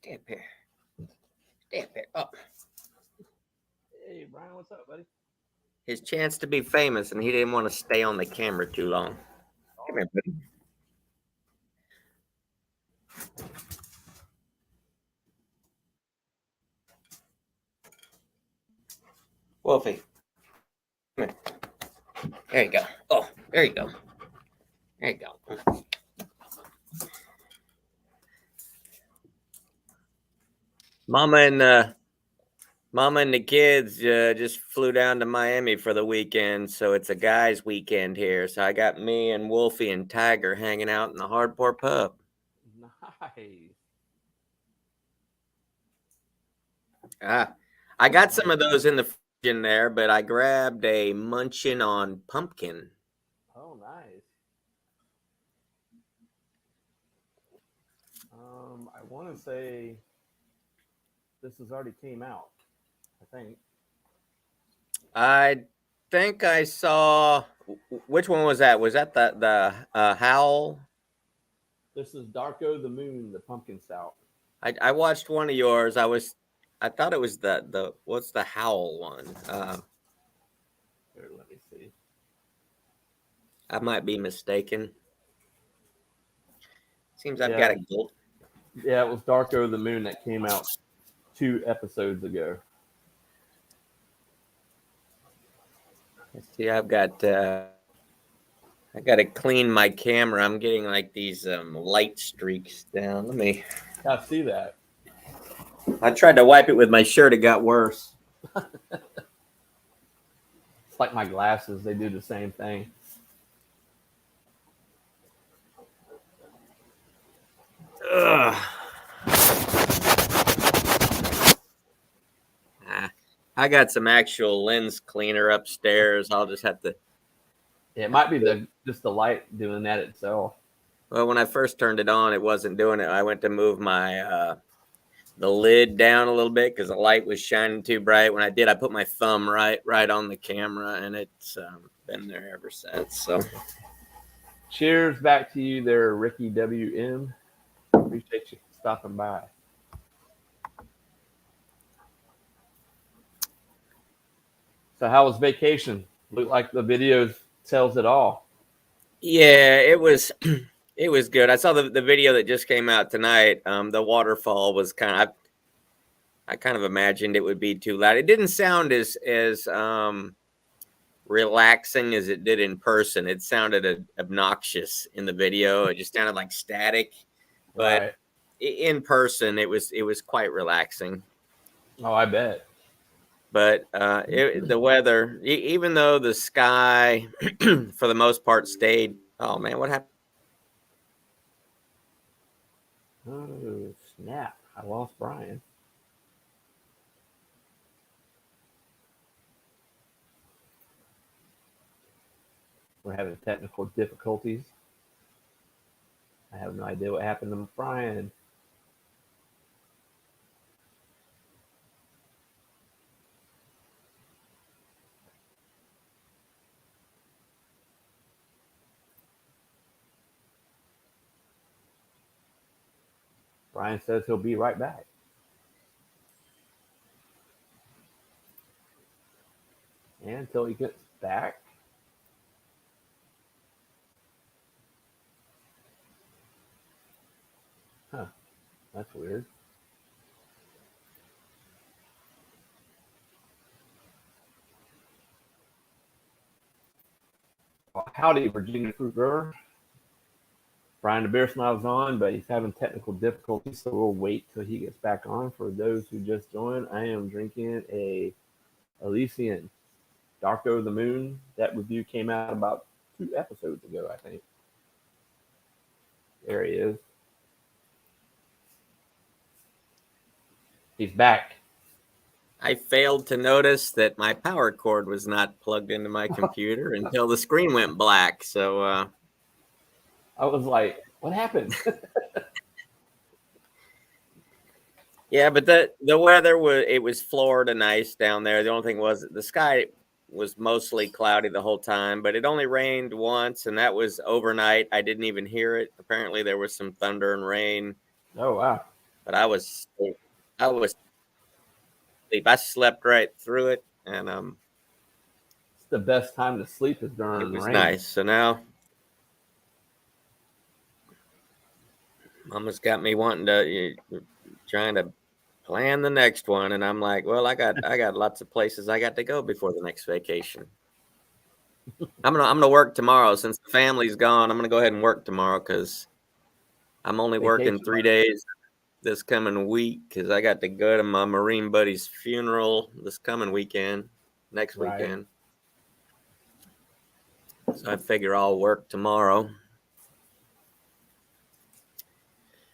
Stay up here. Stay up here. Oh. Hey, Brian, what's up, buddy? His chance to be famous, and he didn't want to stay on the camera too long. Come here, buddy. Wolfie. Come here. There you go. Oh, there you go. There you go. Mama and the kids just flew down to Miami for the weekend, so it's a guys' weekend here. So I got me and Wolfie and Tiger hanging out in the Hardcore Pub. Nice. I got some of those in the fridge in there, but I grabbed a Munchin on Pumpkin. Oh, nice. I want to say this has already came out, I think. I think I saw. Which one was that? Was that the Howl? This is Darko the Moon, the pumpkin stout. I watched one of yours. I thought it was the what's the Howl one? Here, let me see. I might be mistaken. Seems I've got a gold. Yeah, it was Darko the Moon that came out 2 episodes ago. Let's see, I got to clean my camera. I'm getting like these light streaks down. Let me. I see that. I tried to wipe it with my shirt. It got worse. It's like my glasses. They do the same thing. Ugh. I got some actual lens cleaner upstairs. I'll just have to. Yeah, it might be just the light doing that itself. Well, when I first turned it on, it wasn't doing it. I went to move my the lid down a little bit because the light was shining too bright. When I did, I put my thumb right on the camera, and it's been there ever since. So, cheers back to you there, Ricky WM. Appreciate you stopping by. So, how was vacation? Looked like the videos tells it all. Yeah, it was. It was good. I saw the video that just came out tonight. The waterfall was I kind of imagined it would be too loud. It didn't sound as relaxing as it did in person. It sounded obnoxious in the video. It just sounded like static. But right. In person, it was quite relaxing. Oh, I bet. But the weather, even though the sky, for the most part, stayed. Oh man, what happened? Oh, snap. I lost Brian. We're having technical difficulties. I have no idea what happened to Brian. Brian says he'll be right back. And until he gets back, huh, that's weird. Well, howdy, Virginia Kruger. Brian the Beer Smile's on, but he's having technical difficulties, so we'll wait till he gets back on. For those who just joined, I am drinking a Elysian Darko the Moon. That review came out about 2 episodes ago, I think. There he is. He's back. I failed to notice that my power cord was not plugged into my computer until the screen went black. So I was like, what happened? yeah, but the weather was Florida nice down there. The only thing was the sky was mostly cloudy the whole time, but it only rained once, and that was overnight. I didn't even hear it. Apparently there was some thunder and rain. Oh, wow. but I was asleep. I slept right through it, and It's the best time to sleep is it during was rain. nice. So now Mama's got me wanting to trying to plan the next one, and I'm like, well, I got lots of places I got to go before the next vacation. I'm gonna work tomorrow since the family's gone. I'm gonna go ahead and work tomorrow because I'm only working Vacation. 3 days this coming week because I got to go to my Marine buddy's funeral this coming weekend, next Right. weekend. So I figure I'll work tomorrow.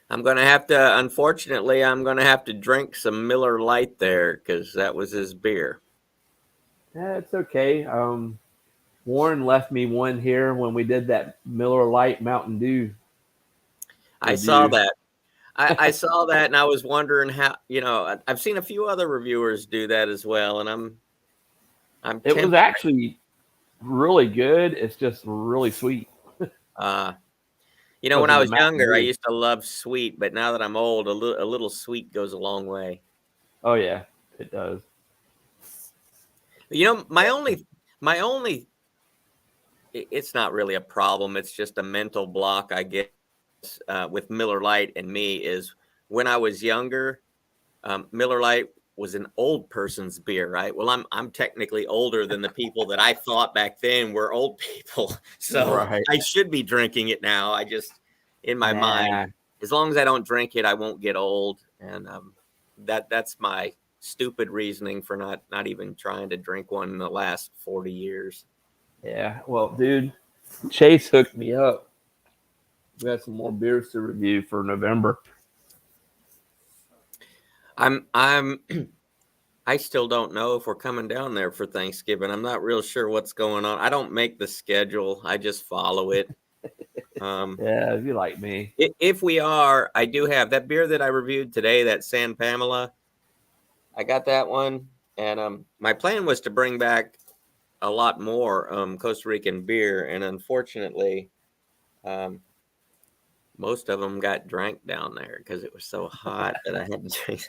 Unfortunately, I'm gonna have to drink some Miller Lite there because that was his beer. Yeah, it's okay. Warren left me one here when we did that Miller Lite Mountain Dew I saw review. that. I saw that, and I was wondering how. I've seen a few other reviewers do that as well, and I'm It was tempted. actually really good. It's just really sweet Uh, because when I of the was Mountain younger, I Dew. used to love sweet, but now that I'm old, a little sweet goes a long way. Oh yeah, it does. My only, it's not really a problem. It's just a mental block, I guess, with Miller Lite and me is when I was younger, Miller Lite was an old person's beer, right? Well, I'm technically older than the people that I thought back then were old people, so Right. I should be drinking it now. I just, in my mind, Nah. as long as I don't drink it, I won't get old, and that's my stupid reasoning for not even trying to drink one in the last 40 years. Yeah. Well, dude, Chase hooked me up. We got some more beers to review for November. I'm I still don't know if we're coming down there for Thanksgiving. I'm not real sure what's going on. I don't make the schedule. I just follow it. Um, Yeah, if you like me. if we are, I do have that beer that I reviewed today, that San Pamela. I got that one, and my plan was to bring back a lot more Costa Rican beer, and unfortunately, um, most of them got drank down there because it was so hot that I had to drink.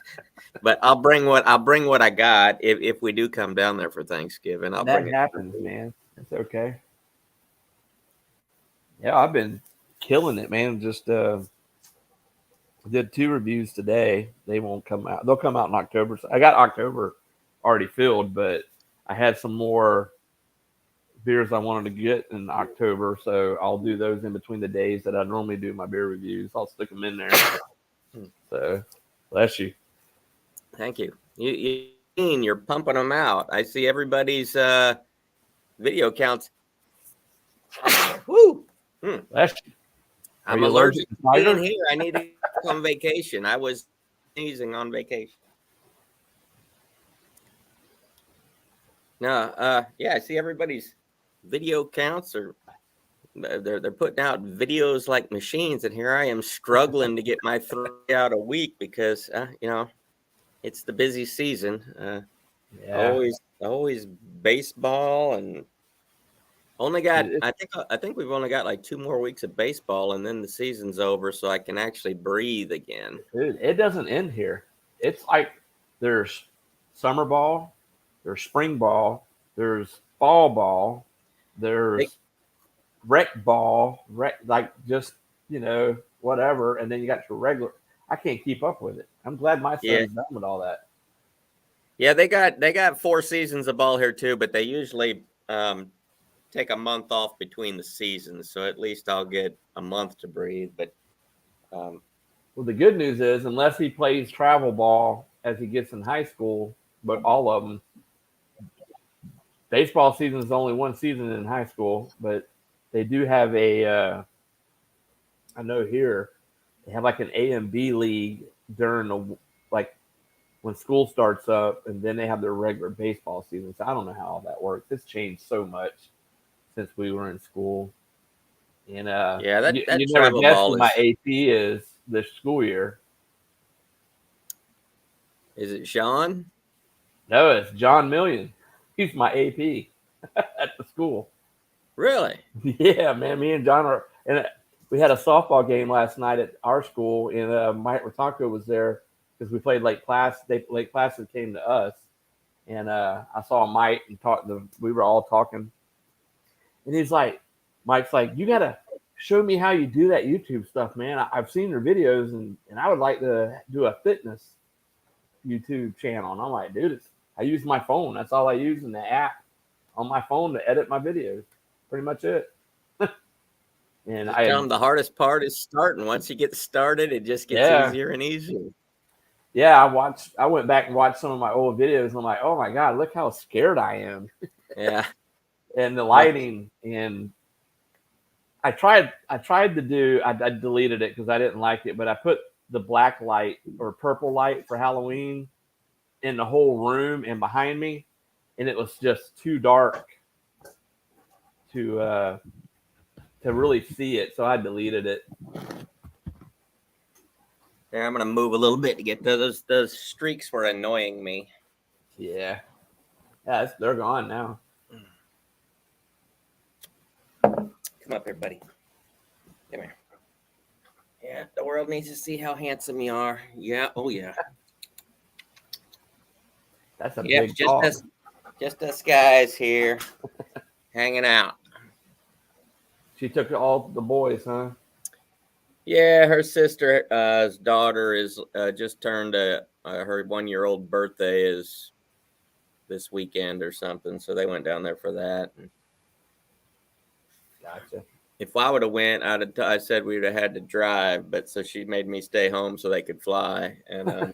But I'll bring what I got if we do come down there for Thanksgiving. I'll bring That it. happens, man. It's okay. Yeah, I've been killing it, man. Just did 2 reviews today. They won't come out. They'll come out in October. So I got October already filled, but I had some more beers I wanted to get in October, so I'll do those in between the days that I normally do my beer reviews. I'll stick them in there. So, bless you. Thank you. You're pumping them out. I see everybody's video counts. Woo! Bless you. Are I'm you allergic allergic to to being cider? here. I need to go on vacation. I was sneezing on vacation. No, yeah, I see everybody's video counts are they're putting out videos like machines, and here I am struggling to get my 3 out a week because it's the busy season. Yeah. Always baseball, and only got It, I think we've only got like 2 more weeks of baseball, and then the season's over, so I can actually breathe again. it doesn't end here. It's like there's summer ball, there's spring ball, there's fall ball, They, there's rec ball, like just whatever, and then you got your regular. I can't keep up with it. I'm glad my yeah, son's done with all that. yeah, they got 4 seasons of ball here too, but they usually take a month off between the seasons, so at least I'll get a month to breathe. But um, Well, the good news is, unless he plays travel ball as he gets in high school, but all of them, baseball season is only one season in high school, but they do have I know here, they have like an A and B league during like when school starts up, and then they have their regular baseball season. So I don't know how all that works. It's changed so much since we were in school. And yeah, that you never travel guessed who ball my AP is this school year. is it Sean? No, it's John Million. He's my AP at the school. Really? Yeah, man. Me and John are, and we had a softball game last night at our school, and Mike Ratanko was there because we played Lake Placid. Lake Placid came to us, and I saw Mike and talked. We were all talking, and he's like, Mike's like, you gotta show me how you do that YouTube stuff, man. I've seen your videos, and I would like to do a fitness YouTube channel. And I'm like, dude, I use my phone. That's all I use in the app on my phone to edit my videos. Pretty much it. And Just tell them the hardest part is starting. Once you get started, it just gets easier and easier. Yeah, I went back and watched some of my old videos. And I'm like, oh my God, look how scared I am. Yeah. And the lighting. And I tried to do, I deleted it because I didn't like it, but I put the black light or purple light for Halloween in the whole room and behind me. And it was just too dark to really see it. So I deleted it. Yeah, I'm going to move a little bit to get those streaks were annoying me. Yeah. Yeah, they're gone now. Come up here, buddy. Come here. Yeah, the world needs to see how handsome you are. Yeah, oh yeah. That's a big dog. Just us guys here hanging out. She took all the boys, huh? Yeah, her sister's daughter is just turned her 1-year-old birthday is this weekend or something, so they went down there for that. Gotcha. If I would have went, I said we would have had to drive, but so she made me stay home so they could fly. And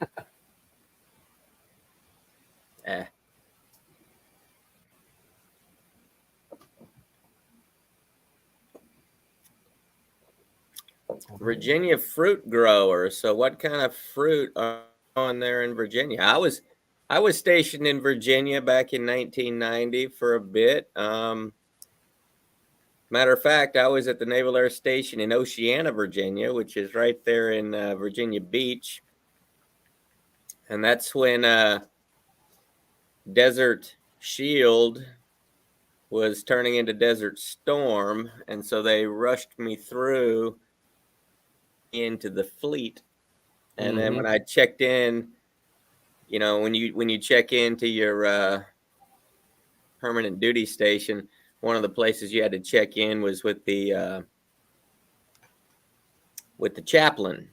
Virginia fruit grower. So what kind of fruit are on there in Virginia? I was stationed in Virginia back in 1990 for a bit. Matter of fact, I was at the Naval Air Station in Oceana, Virginia, which is right there in Virginia Beach. And that's when Desert Shield was turning into Desert Storm. And so they rushed me through into the fleet. And then when I checked in, you know, when you check into your permanent duty station, one of the places you had to check in was with the chaplain.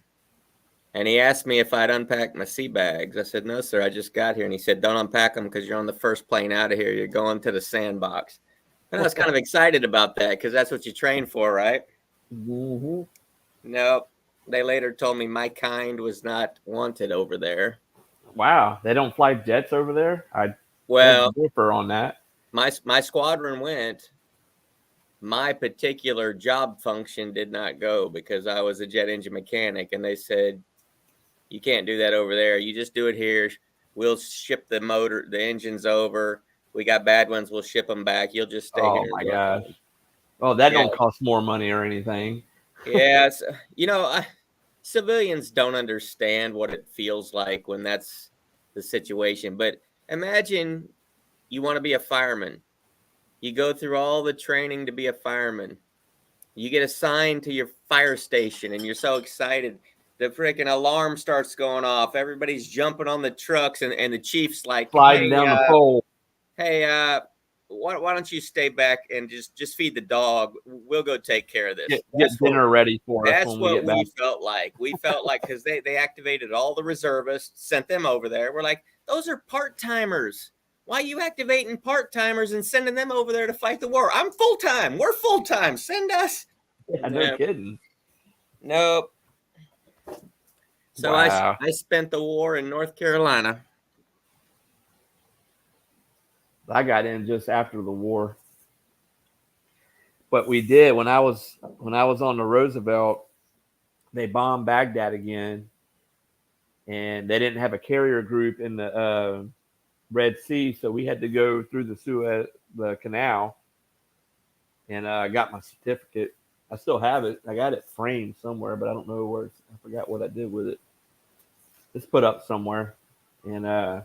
And he asked me if I'd unpacked my sea bags. I said, no, sir, I just got here. And he said, don't unpack them because you're on the first plane out of here. You're going to the sandbox. And I was kind of excited about that because that's what you train for, right? Mm-hmm. Nope. They later told me my kind was not wanted over there. Wow. They don't fly jets over there? Well, differ on that. My squadron went. My particular job function did not go because I was a jet engine mechanic. And they said, you can't do that over there. You just do it here. We'll ship the engines over. We got bad ones. We'll ship them back. You'll just stay here. Oh my gosh. Oh, that don't cost more money or anything. Yes. You know, civilians don't understand what it feels like when that's the situation. But imagine you want to be a fireman. You go through all the training to be a fireman. You get assigned to your fire station and you're so excited. The freaking alarm starts going off. Everybody's jumping on the trucks and the chief's like, sliding down the pole. Hey, why don't you stay back and just feed the dog? We'll go take care of this. Get dinner ready for us. That's what we felt like. We felt like because they activated all the reservists, sent them over there. We're like, those are part-timers. Why are you activating part-timers and sending them over there to fight the war? I'm full-time. We're full-time. Send us. Yeah, no kidding. Nope. So wow. I spent the war in North Carolina. I got in just after the war. But we did when I was on the Roosevelt, they bombed Baghdad again, and they didn't have a carrier group in the Red Sea, so we had to go through the canal, and I got my certificate. I still have it. I got it framed somewhere, but I don't know where. I forgot what I did with it. It's put up somewhere, and I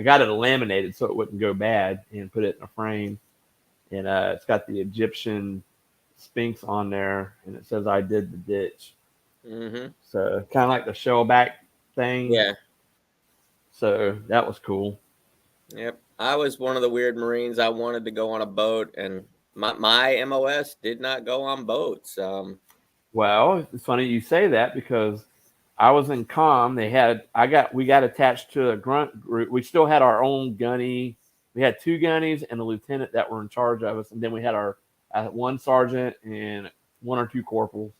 got it laminated so it wouldn't go bad, and put it in a frame. And it's got the Egyptian Sphinx on there, and it says I did the ditch. Mm-hmm. So kind of like the shellback thing. Yeah. So that was cool. Yep. I was one of the weird Marines. I wanted to go on a boat, and my MOS did not go on boats. Well, it's funny you say that because I was in comm. We got attached to a grunt group. We still had our own gunny. We had 2 gunnies and a lieutenant that were in charge of us, and then we had our 1 sergeant and 1 or 2 corporals.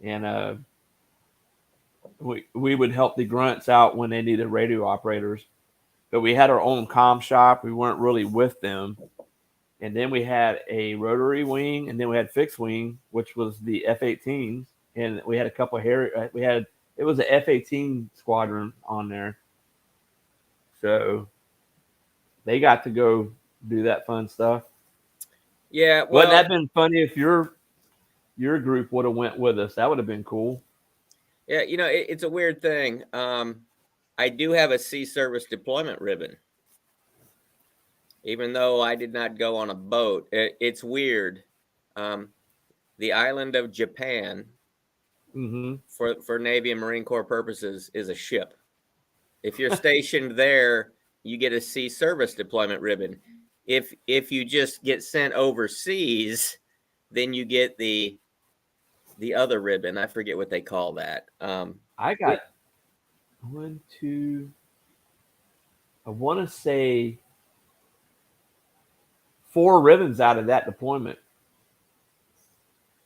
And we would help the grunts out when they needed radio operators. But we had our own comm shop. We weren't really with them. And then we had a rotary wing, and then we had fixed wing, which was the F-18s, and we had a couple of it was an F-18 squadron on there, so they got to go do that fun stuff. Yeah. Wouldn't Well, that been funny if your group would have went with us? That would have been cool. yeah. It's a weird thing. I do have a sea service deployment ribbon, even though I did not go on a boat. It's weird. The island of Japan, Mm-hmm. for Navy and Marine Corps purposes, is a ship. If you're stationed there, you get a sea service deployment ribbon. If you just get sent overseas, then you get the other ribbon. I forget what they call that. I got 1, 2. I want to say 4 ribbons out of that deployment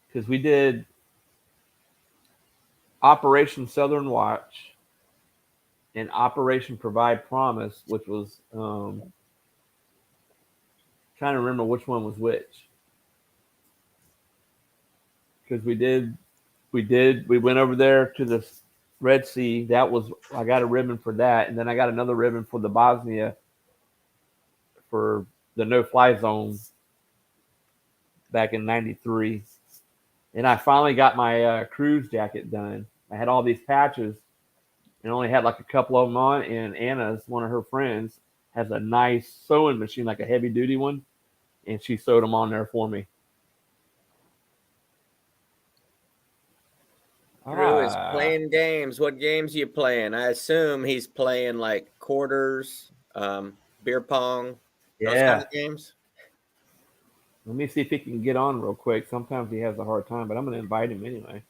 because we did Operation Southern Watch and Operation Provide Promise, which was trying to remember which one was which. Because we went over there to the Red Sea. I got a ribbon for that, and then I got another ribbon for the Bosnia for the no-fly zone back in '93. And I finally got my cruise jacket done. I had all these patches and only had like a couple of them on. And Anna's, one of her friends, has a nice sewing machine, like a heavy duty one, and she sewed them on there for me. Drew is playing games. What games are you playing? I assume he's playing like quarters, beer pong, those kind Yeah. of games. Let me see if he can get on real quick. Sometimes he has a hard time, but I'm going to invite him anyway.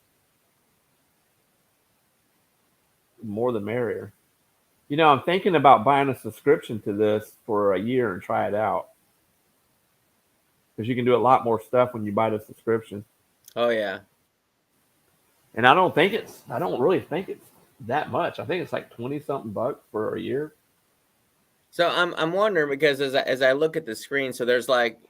More the merrier. I'm thinking about buying a subscription to this for a year and try it out. Because you can do a lot more stuff when you buy the subscription. Oh yeah. And I don't really think it's that much. I think it's like 20 something bucks for a year. So I'm wondering because as I look at the screen, so there's like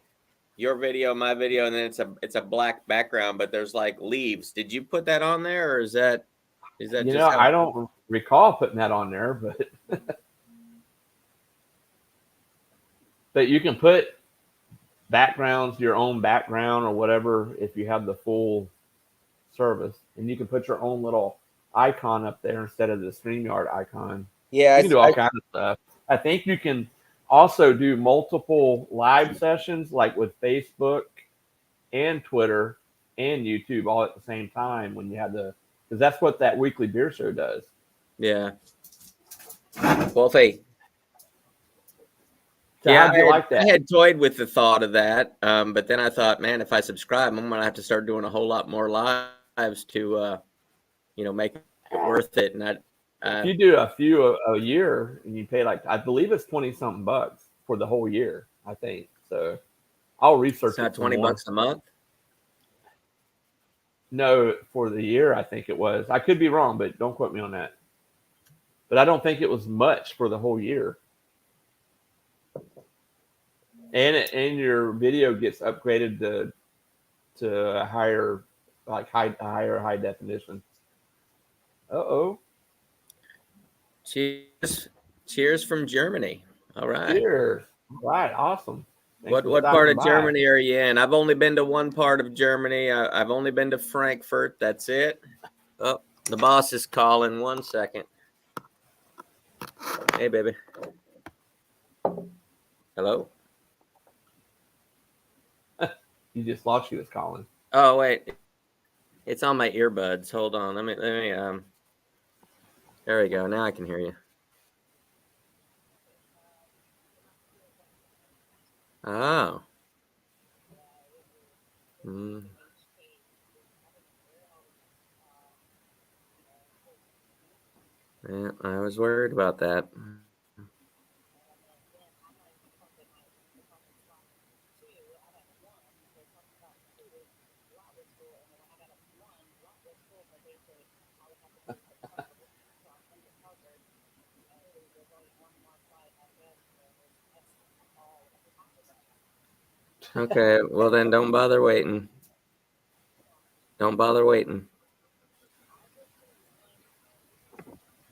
your video, my video, and then it's a black background, but there's like leaves. Did you put that on there, or is that just how? I don't recall putting that on there, but but you can put backgrounds, your own background or whatever, if you have the full service, and you can put your own little icon up there instead of the StreamYard icon. Yeah, You can do all kinds of stuff. I think you can also do multiple live sessions, like with Facebook and Twitter and YouTube, all at the same time when you have because that's what that weekly beer show does. Yeah. Well, hey. So how'd you like that? I had toyed with the thought of that, but then I thought, man, if I subscribe, I'm gonna have to start doing a whole lot more lives to, make it worth it. And if you do a few a year and you pay I believe it's 20 something bucks for the whole year, I think. So I'll research it's not 20 bucks a month. No, for the year, I think it was. I could be wrong, but don't quote me on that. But I don't think it was much for the whole year. And your video gets upgraded to a higher high definition. Uh-oh. Cheers from Germany. All right. Cheers. All right, awesome. What part of Germany are you in? I've only been to one part of Germany. I've only been to Frankfurt. That's it. Oh, the boss is calling. 1 second. Hey, baby. Hello? You just thought she was calling. Oh wait, it's on my earbuds. Hold on. Let me. There we go. Now I can hear you. Oh. Yeah, I was worried about that. Okay, well then don't bother waiting. Don't bother waiting.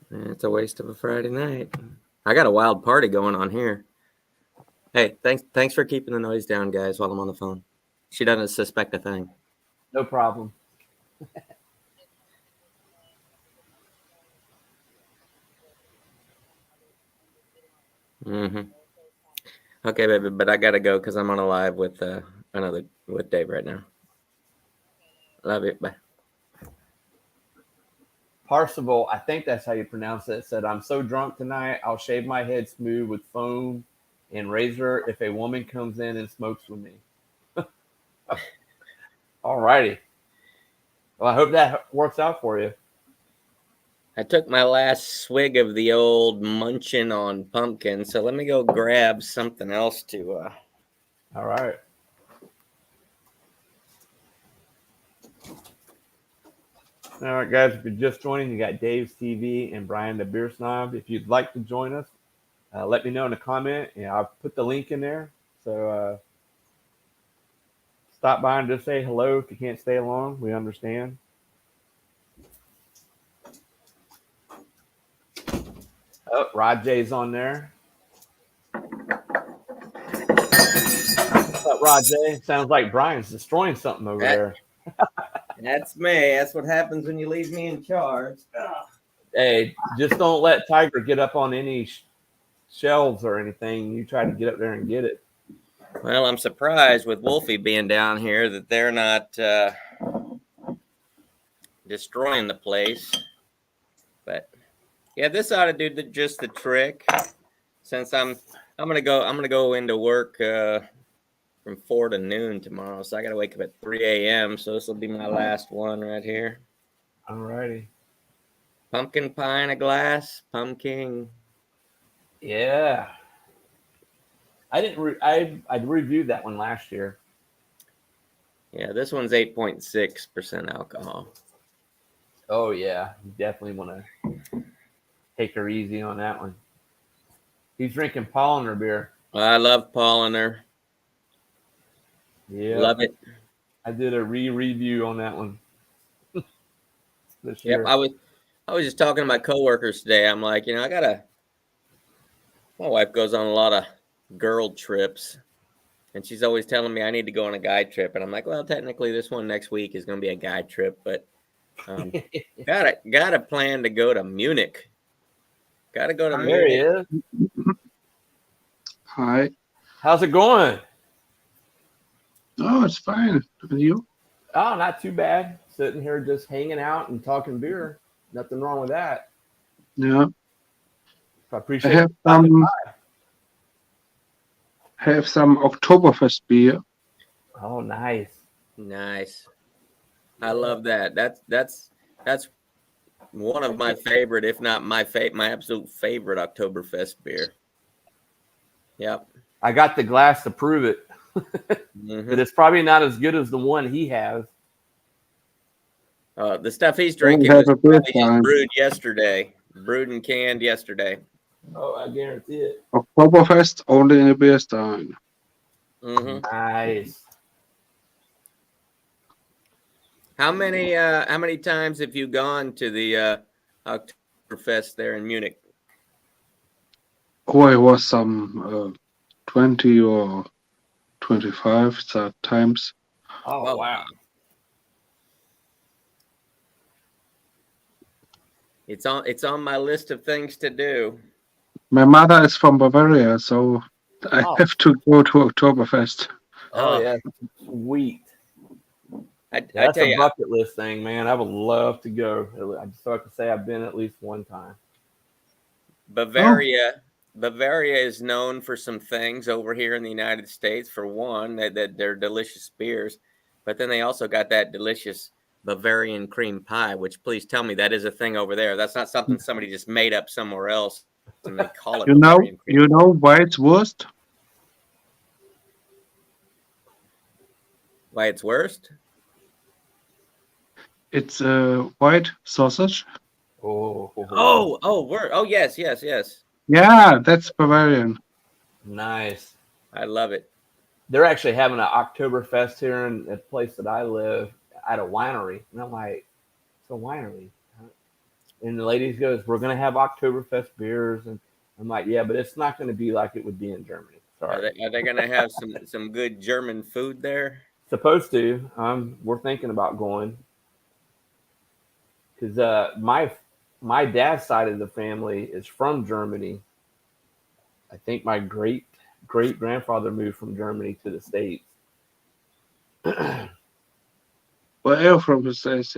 It's a waste of a Friday night. I got a wild party going on here. Hey, thanks for keeping the noise down, guys, while I'm on the phone. She doesn't suspect a thing. No problem. Mm-hmm. Okay, baby, but I gotta go because I'm on a live with with Dave right now. Love you. Bye. Parsival, I think that's how you pronounce it, said, I'm so drunk tonight, I'll shave my head smooth with foam and razor if a woman comes in and smokes with me. All righty. Well, I hope that works out for you. I took my last swig of the old munching on pumpkin, so let me go grab something else to. All right. All right, guys, if you're just joining, you got Dave's TV and Brian the Beer Snob. If you'd like to join us, let me know in a comment. I'll put the link in there. So stop by and just say hello. If you can't stay long, we understand. Oh, Rod J's on there. What's up, Rod J? Sounds like Brian's destroying something over there. That's me. That's what happens when you leave me in charge. Hey, just don't let Tiger get up on any shelves or anything. You try to get up there and get it. Well, I'm surprised with Wolfie being down here that they're not destroying the place. But yeah, this ought to do just the trick. Since I'm gonna go into work from 4 to noon tomorrow, so I gotta wake up at 3 a.m. So this will be my last one right here. All righty. Pumpkin pie in a glass, pumpkin. Yeah. I didn't. I reviewed that one last year. Yeah, this one's 8.6% alcohol. Oh yeah, you definitely want to take her easy on that one. He's drinking Polliner beer. I love Polliner. Yeah, love it. I did a review on that one this year. I was just talking to my coworkers today. I'm like, my wife goes on a lot of girl trips, and she's always telling me I need to go on a guy trip. And I'm like, well, technically this one next week is going to be a guy trip, but got a plan to go to Munich. Got to go to Munich. There he is. Hi. How's it going? Oh, it's fine. And you? Oh, not too bad. Sitting here just hanging out and talking beer. Nothing wrong with that. Yeah. I appreciate have some Oktoberfest beer. Oh, nice. Nice. I love that. That's one of my favorite, if not my absolute favorite Oktoberfest beer. Yep. I got the glass to prove it. But it's probably not as good as the one he has. The stuff he's drinking was probably just brewed yesterday. Brewed and canned yesterday. Oh, I guarantee it. Oktoberfest only in a beer stein. Nice. How many times have you gone to the Oktoberfest there in Munich? Oh, it was some 20 or 25 times. Oh, wow. It's on my list of things to do. My mother is from Bavaria, so I have to go to Oktoberfest. Oh yeah, sweet. I That's tell a you, bucket list thing, man. I would love to go. So I can say I've been at least one time. Bavaria is known for some things over here in the United States. For one, that they're delicious beers, but then they also got that delicious Bavarian cream pie, which please tell me that is a thing over there. That's not something somebody just made up somewhere else and they call it Bavarian cream. You know why it's worst? Why it's worst? It's white sausage. Yes. Yeah, that's Bavarian. Nice. I love it. They're actually having an Oktoberfest here in a place that I live at a winery. And I'm like, it's a winery. And the lady goes, we're going to have Oktoberfest beers. And I'm like, yeah, but it's not going to be like it would be in Germany. Sorry. Are they going to have some good German food there? Supposed to. We're thinking about going. Because my dad's side of the family is from Germany. I think my great grandfather moved from Germany to the States. Where are you from the States?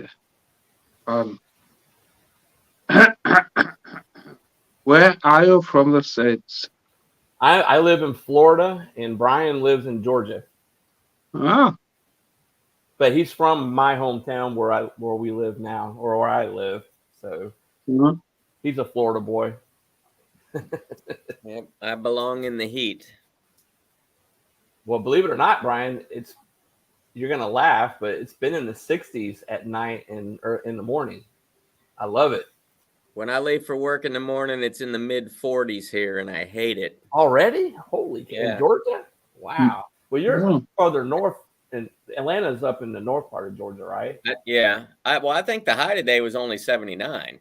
Where are you from the States? I live in Florida, and Brian lives in Georgia. Ah. But he's from my hometown where we live now, or where I live. So he's a Florida boy. Yep, I belong in the heat. Well, believe it or not, Brian, you're gonna laugh, but it's been in the 60s at night or in the morning. I love it. When I leave for work in the morning, it's in the mid 40s here, and I hate it. Already? Holy cow. Yeah. In Georgia? Wow. Well, you're Yeah. further north, and Atlanta's up in the north part of Georgia, right? Yeah. I think the high today was only 79.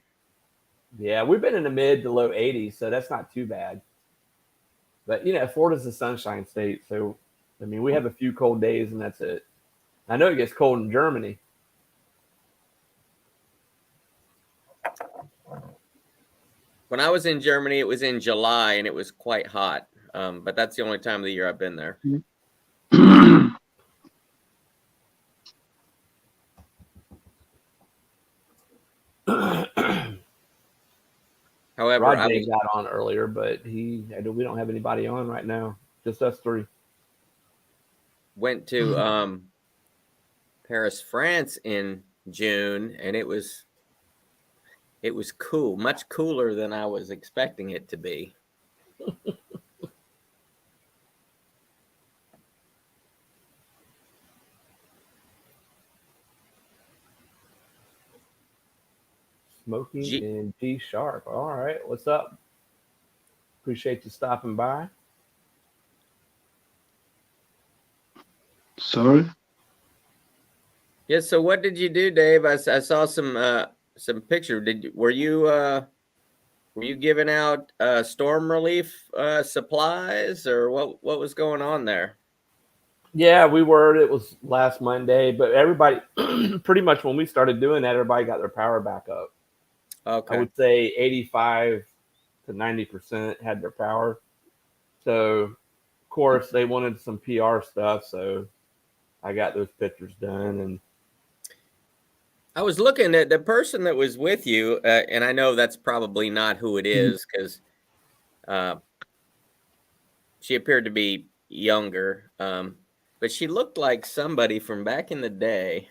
Yeah, we've been in the mid to low 80s, so that's not too bad. But, Florida's a sunshine state, so, I mean, we have a few cold days, and that's it. I know it gets cold in Germany. When I was in Germany, it was in July, and it was quite hot. But that's the only time of the year I've been there. However, Roger got on earlier, but we don't have anybody on right now. Just us three. Went to Paris, France in June, and it was cool, much cooler than I was expecting it to be. Smoking in G Sharp. All right, what's up? Appreciate you stopping by. Sorry. Yeah. So what did you do, Dave? I saw some picture. Were you giving out storm relief supplies, or what was going on there? Yeah, we were. It was last Monday, but everybody, pretty much when we started doing that, everybody got their power back up. Okay. I would say 85 to 90% had their power. So, of course, they wanted some PR stuff, so I got those pictures done. And I was looking at the person that was with you, and I know that's probably not who it is because she appeared to be younger, but she looked like somebody from back in the day.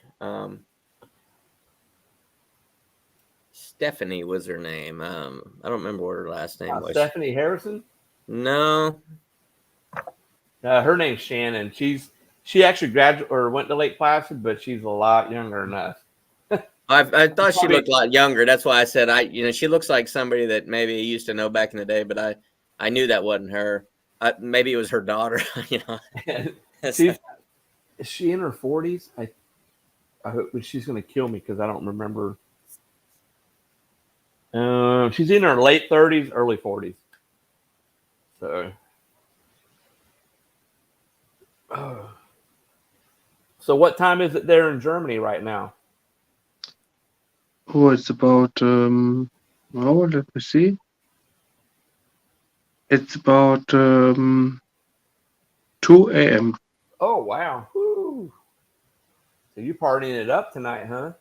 Stephanie was her name. I don't remember what her last name was. Stephanie Harrison? No. Her name's Shannon. She actually graduated or went to Lake Placid, but she's a lot younger than us. I thought she looked a lot younger. That's why I said she looks like somebody that maybe I used to know back in the day, but I knew that wasn't her. Maybe it was her daughter. Is she in her 40s? I hope she's going to kill me because I don't remember. She's in her late 30s, early 40s. So what time is it there in Germany right now? Oh, it's about let me see. It's about 2 a.m. Oh, wow. Woo. So you partying it up tonight, huh?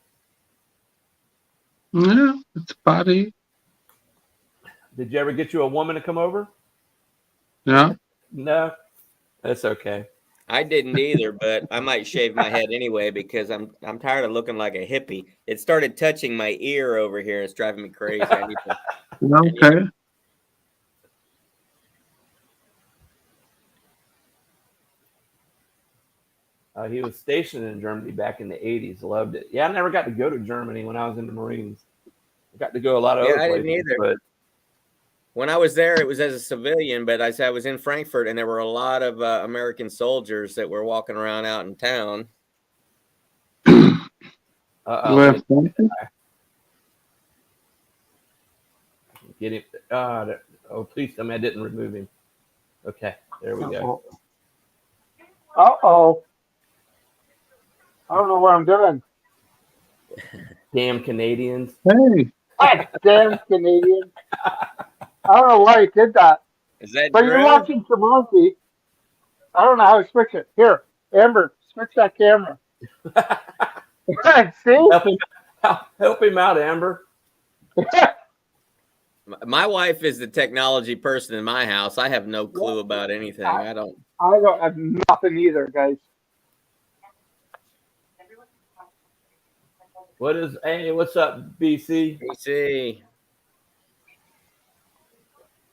Yeah, it's a party. Did you ever get you a woman to come over? Yeah. No, that's okay. I didn't either, but I might shave my head anyway because I'm tired of looking like a hippie. It started touching my ear over here. It's driving me crazy. I need to. Okay. He was stationed in Germany back in the 80s. Loved it. Yeah, I never got to go to Germany when I was in the Marines. I got to go a lot of Yeah, other I places. didn't either. But When I was there, it was as a civilian, but I was in Frankfurt, and there were a lot of American soldiers that were walking around out in town. Where from? Get him. Oh, please tell me I didn't remove him. Okay, there we go. Uh-oh. I don't know what I'm doing. Damn Canadians. Hey. God damn Canadian. I don't know why he did that. Is that But Drew? you're watching Jumanji. I don't know how to switch it. Here, Amber, switch that camera. See? Help him out, Amber. My wife is the technology person in my house. I have no clue about anything. I don't have nothing either, guys. Hey, what's up, BC? see.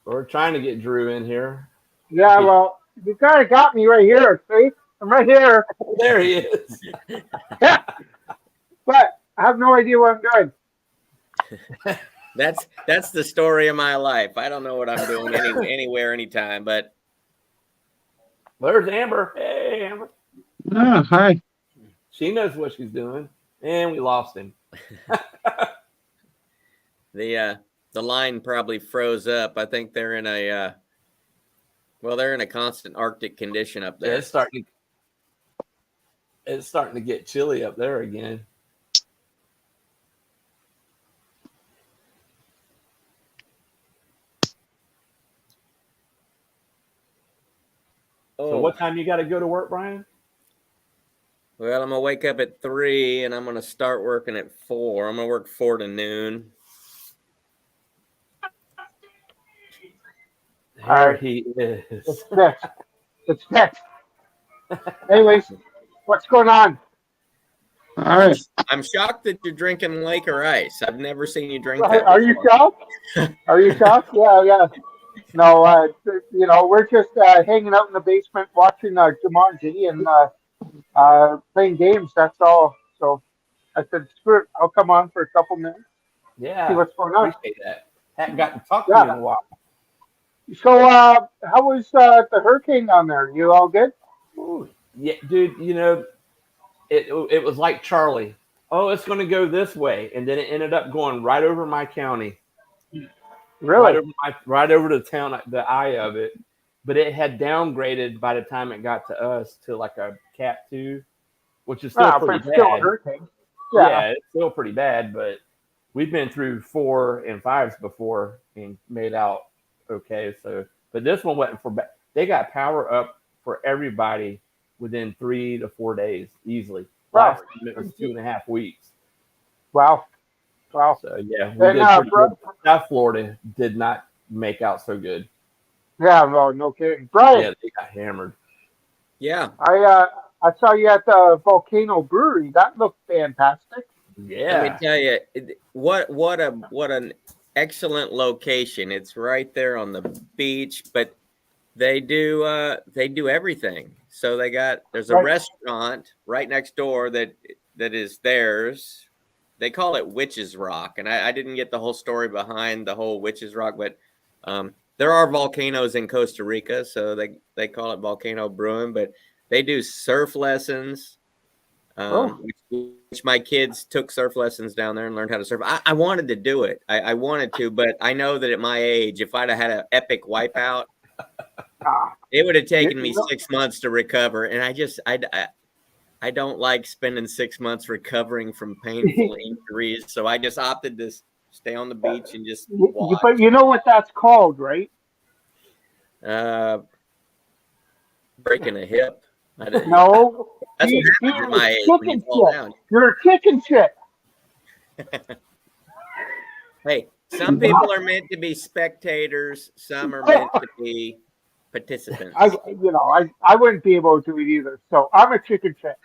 We're trying to get Drew in here. Yeah, well, you kind of got me right here, see? I'm right here. There he is. But I have no idea what I'm doing. That's the story of my life. I don't know what I'm doing anywhere, anytime. But there's Amber. Hey, Amber. Ah, hi. She knows what she's doing, and we lost him. The line probably froze up. I think they're in a they're in a constant Arctic condition up there. Yeah, it's starting to get chilly up there again. So what time you got to go to work, Brian? Well, I'm going to wake up at 3 and I'm going to start working at 4. I'm going to work 4 to noon. There he is. It's next. Anyways, what's going on? All right. I'm shocked that you're drinking Laker Ice. I've never seen you drink that. Are you shocked? Are you shocked? Yeah. No, we're just hanging out in the basement watching Jumanji and playing games. That's all. So I said, screw it. I'll come on for a couple minutes. Yeah. See what's going on. Appreciate that. Haven't gotten to talk to you in a while. So how was the hurricane down there? You all good? Ooh, yeah, dude, it was like Charlie. Oh, it's going to go this way. And then it ended up going right over my county. Really? Right over the town, the eye of it. But it had downgraded by the time it got to us to like a Cat 2, which is still pretty bad. Still a hurricane. Yeah, it's still pretty bad, but we've been through 4 and 5s before and made out okay. So, but this one went they got power up for everybody within 3 to 4 days easily. Wow. Last time it was 2.5 weeks. Wow. So yeah, we did South Florida did not make out so good. Yeah, no kidding. Brian. Yeah, they got hammered. Yeah. I saw you at the Volcano Brewery. That looked fantastic. Yeah. Let me tell you, what an excellent location. It's right there on the beach, but they do everything. So there's a restaurant right next door that is theirs. They call it Witch's Rock, and I didn't get the whole story behind the whole Witch's Rock, but there are volcanoes in Costa Rica, so they call it Volcano Brewing, but they do surf lessons, which my kids took surf lessons down there and learned how to surf. I wanted to do it. I wanted to, but I know that at my age, if I'd have had an epic wipeout, it would have taken me 6 months to recover, and I don't like spending 6 months recovering from painful injuries, so I just opted to stay on the beach and just watch. But you know what that's called, right? Breaking a hip. No, That's what happens at my age when you chicken fall shit. down. You're a chicken shit. Hey, some people are meant to be spectators. Some are meant to be participants. I wouldn't be able to do it either. So I'm a chicken shit.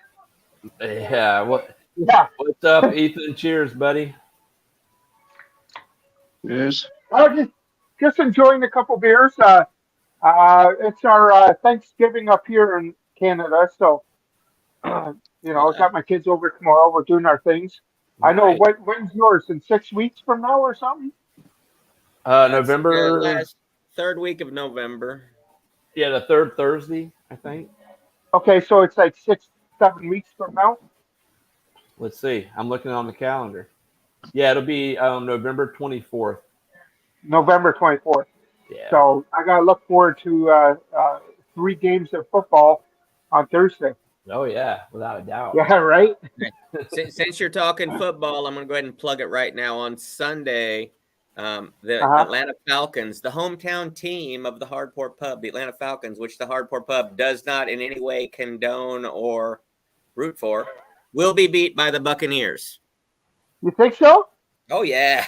Yeah. Yeah. What's up, Ethan? Cheers, buddy. Yes. Oh, just enjoying a couple beers. It's our Thanksgiving up here in Canada, so I got my kids over tomorrow. We're doing our things. I know. Nice. When's yours? In 6 weeks from now or something? November. Last third week of November. Yeah, the third Thursday, I think. Okay, so it's like 6-7 weeks from now. Let's see. I'm looking on the calendar. Yeah, it'll be November 24th. November 24th. Yeah. So I gotta look forward to 3 games of football on Thursday. Oh yeah, without a doubt. Yeah, right. Since you're talking football, I'm going to go ahead and plug it right now. On Sunday, the Atlanta Falcons, the hometown team of the Hardport Pub, the Atlanta Falcons, which the Hardport Pub does not in any way condone or root for, will be beat by the Buccaneers. You think so? Oh, yeah.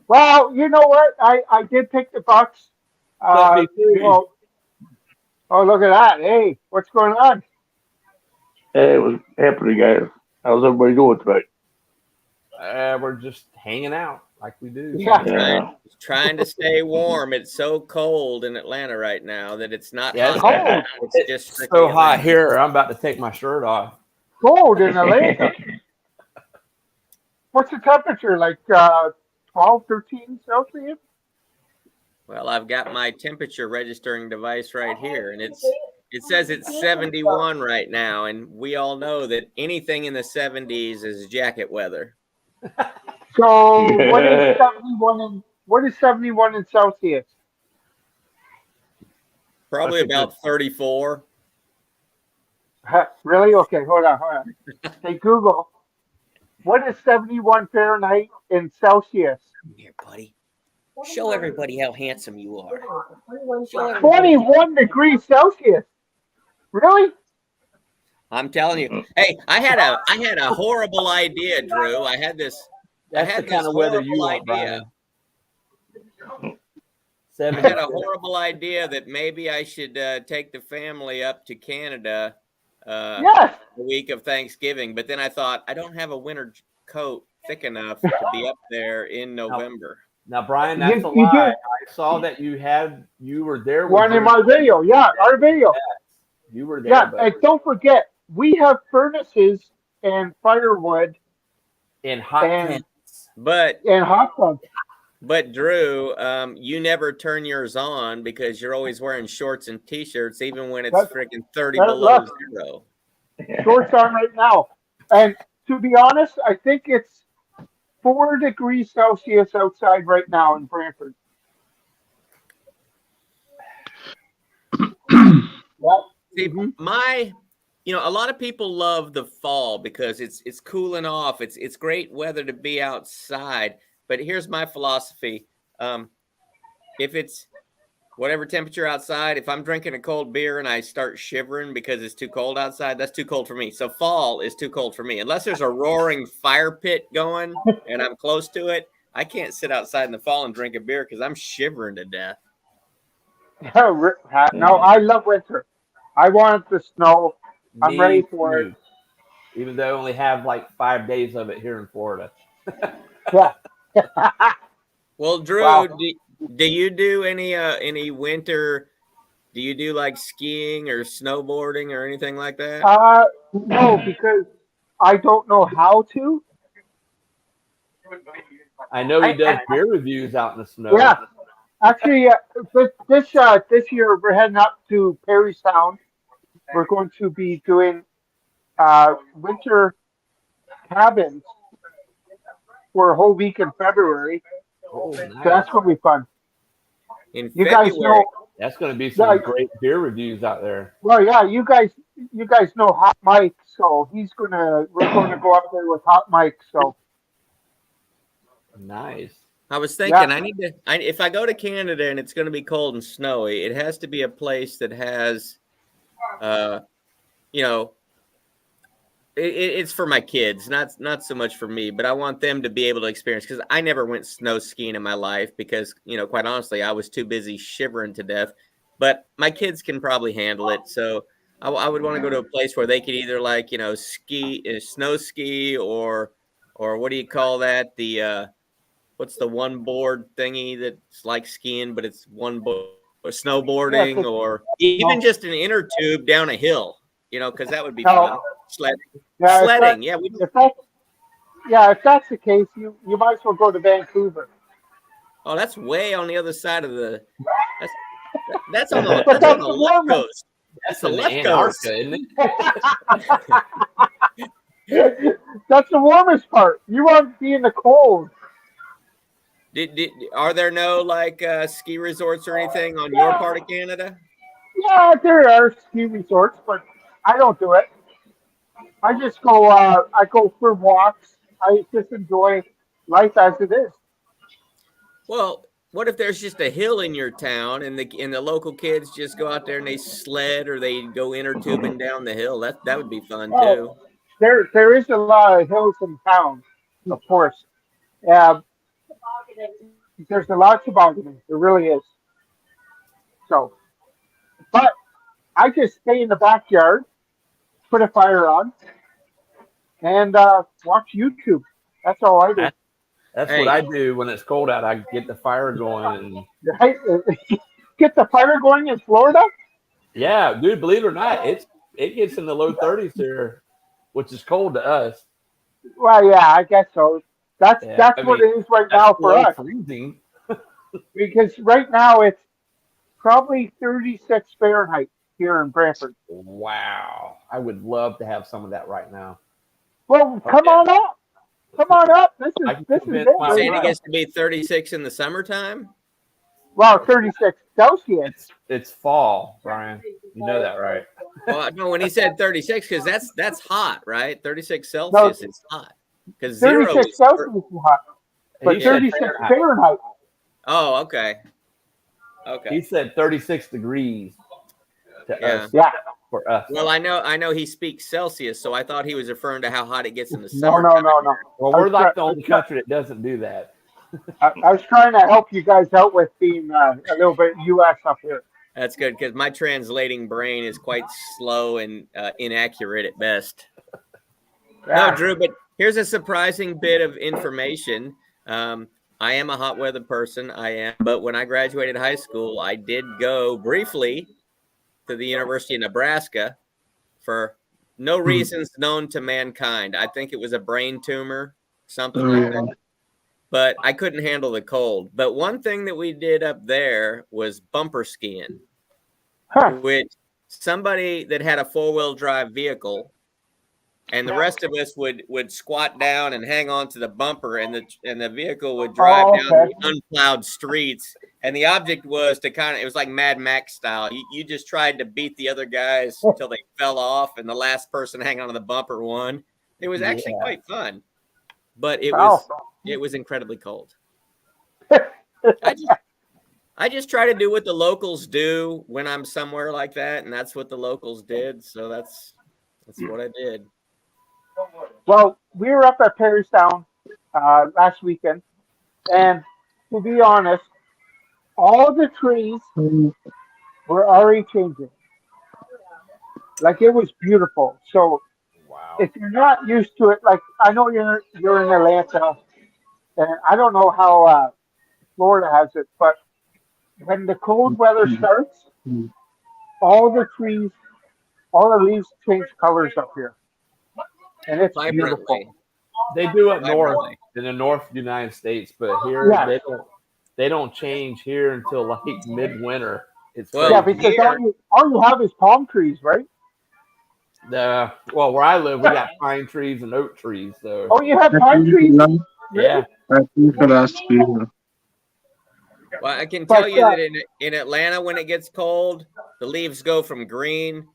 Well, you know what? I did pick the Bucks. Oh, look at that. Hey, what's going on? Hey, it was happening, guys. How's everybody doing tonight? We're just hanging out like we do. Yeah. Trying to stay warm. It's so cold in Atlanta right now that it's not Yeah, hot. it's just so hot here. I'm about to take my shirt off. Cold in Atlanta. What's the temperature? Like 12, 13 Celsius? Well, I've got my temperature registering device right here, and it says it's 71 right now, and we all know that anything in the 70s is jacket weather. So what is 71 in Celsius? Probably about 34. Really? Okay, hold on. Hey Google, what is 71 Fahrenheit in Celsius? Come here, buddy. Show everybody how handsome you are. 21 degrees Celsius. Really? I'm telling you. Hey, I had a horrible idea, Drew. I had this kind of weather you want, idea. Brian. I had a horrible idea that maybe I should take the family up to Canada Yes. the week of Thanksgiving. But then I thought, I don't have a winter coat thick enough to be up there in November. Now, Brian, that's a lie. I saw that you were there. One in my video. Yeah, our video. You were there. Yeah, and don't forget, we have furnaces and firewood in hot tents. And hot tubs. But Drew, you never turn yours on because you're always wearing shorts and t-shirts, even when it's freaking 30 below zero. Shorts on right now. And to be honest, I think it's 4 degrees Celsius outside right now in Brantford. See, a lot of people love the fall because it's cooling off. It's great weather to be outside. But here's my philosophy. If it's whatever temperature outside, if I'm drinking a cold beer and I start shivering because it's too cold outside, that's too cold for me. So fall is too cold for me. Unless there's a roaring fire pit going and I'm close to it, I can't sit outside in the fall and drink a beer because I'm shivering to death. No, I love winter. I want the snow. I'm ready for it. Even though I only have like 5 days of it here in Florida. Yeah. Well, Drew, do you do any winter? Do you do like skiing or snowboarding or anything like that? No, because I don't know how to. I know he does beer reviews out in the snow. Yeah, actually, this year we're heading up to Perry Sound. We're going to be doing winter cabins for a whole week in February. Oh, nice. So that's going to be fun. In you February. Guys know that's going to be some great beer reviews out there. Well, yeah, you guys know Hot Mike, so we're going to go up there with Hot Mike. So nice. I was thinking, if I go to Canada and it's going to be cold and snowy, it has to be a place that has you know, it's for my kids, not so much for me, but I want them to be able to experience, because I never went snow skiing in my life because, quite honestly, I was too busy shivering to death. But my kids can probably handle it, so I would want to go to a place where they could either snow ski, or what do you call that? The what's the one board thingy that's like skiing, but it's one board, or snowboarding, or even just an inner tube down a hill, because that would be fun. Sledding. Yeah, if that's the case, you might as well go to Vancouver. Oh, that's way on the other side of the. That's on the left coast. That's the left coast, isn't it? That's the warmest part. You want to be in the cold. Are there no ski resorts or anything on your part of Canada? Yeah, there are ski resorts, but I don't do it. I just go. I go for walks. I just enjoy life as it is. Well, what if there's just a hill in your town, and the local kids just go out there and they sled, or they go inner tubing down the hill? That would be fun too. There is a lot of hills in town, of course. There's a lot of tobogganing. There really is. So, but I just stay in the backyard, put a fire on, and watch YouTube. That's all I do. That's what I do when it's cold out. I get the fire going. Get the fire going in Florida? Yeah, dude. Believe it or not, it gets in the low 30s here, which is cold to us. Well, yeah, I guess so. That's what it is right now for us. Freezing. Because right now it's probably 36 Fahrenheit here in Brantford. Wow. I would love to have some of that right now. Well, come on up. Come on up. This is it. You're saying it gets to be 36 in the summertime? Well, 36 Celsius. It's fall, Brian. You know that, right? Well, no, when he said 36, because that's hot, right? 36 Celsius is hot. Because 36 Celsius is hot. But 36 Fahrenheit. Oh, okay. Okay. He said 36 degrees to us. Yeah. For us. Well, I know he speaks Celsius, so I thought he was referring to how hot it gets in the summer. No. Well, we're like the only country that doesn't do that. I was trying to help you guys out with being a little bit U.S. up here. That's good, because my translating brain is quite slow and inaccurate at best. Yeah. No, Drew, but here's a surprising bit of information. I am a hot weather person. I am. But when I graduated high school, I did go briefly to the University of Nebraska for no reasons known to mankind. I think it was a brain tumor, something like that. But I couldn't handle the cold. But one thing that we did up there was bumper skiing, which somebody that had a 4-wheel drive vehicle, and the rest of us would squat down and hang on to the bumper, and the vehicle would drive down the unplowed streets. And the object was to it was like Mad Max style. You just tried to beat the other guys until they fell off, and the last person hanging on the bumper won. It was actually quite fun, but it was incredibly cold. I just try to do what the locals do when I'm somewhere like that, and that's what the locals did. So that's what I did. Well, we were up at Perrystown last weekend, and to be honest, all the trees were already changing. Like, it was beautiful. So if you're not used to it, like, I know you're in Atlanta, and I don't know how Florida has it, but when the cold weather starts, all the trees, all the leaves change colors up here. And it's beautiful. They do up north, in the North United States, but here they don't change here until like midwinter. It's because all you have is palm trees, right? Where I live, we got pine trees and oak trees. So. Oh, you have pine trees? Yeah. Well, I can tell you that in Atlanta, when it gets cold, the leaves go from green.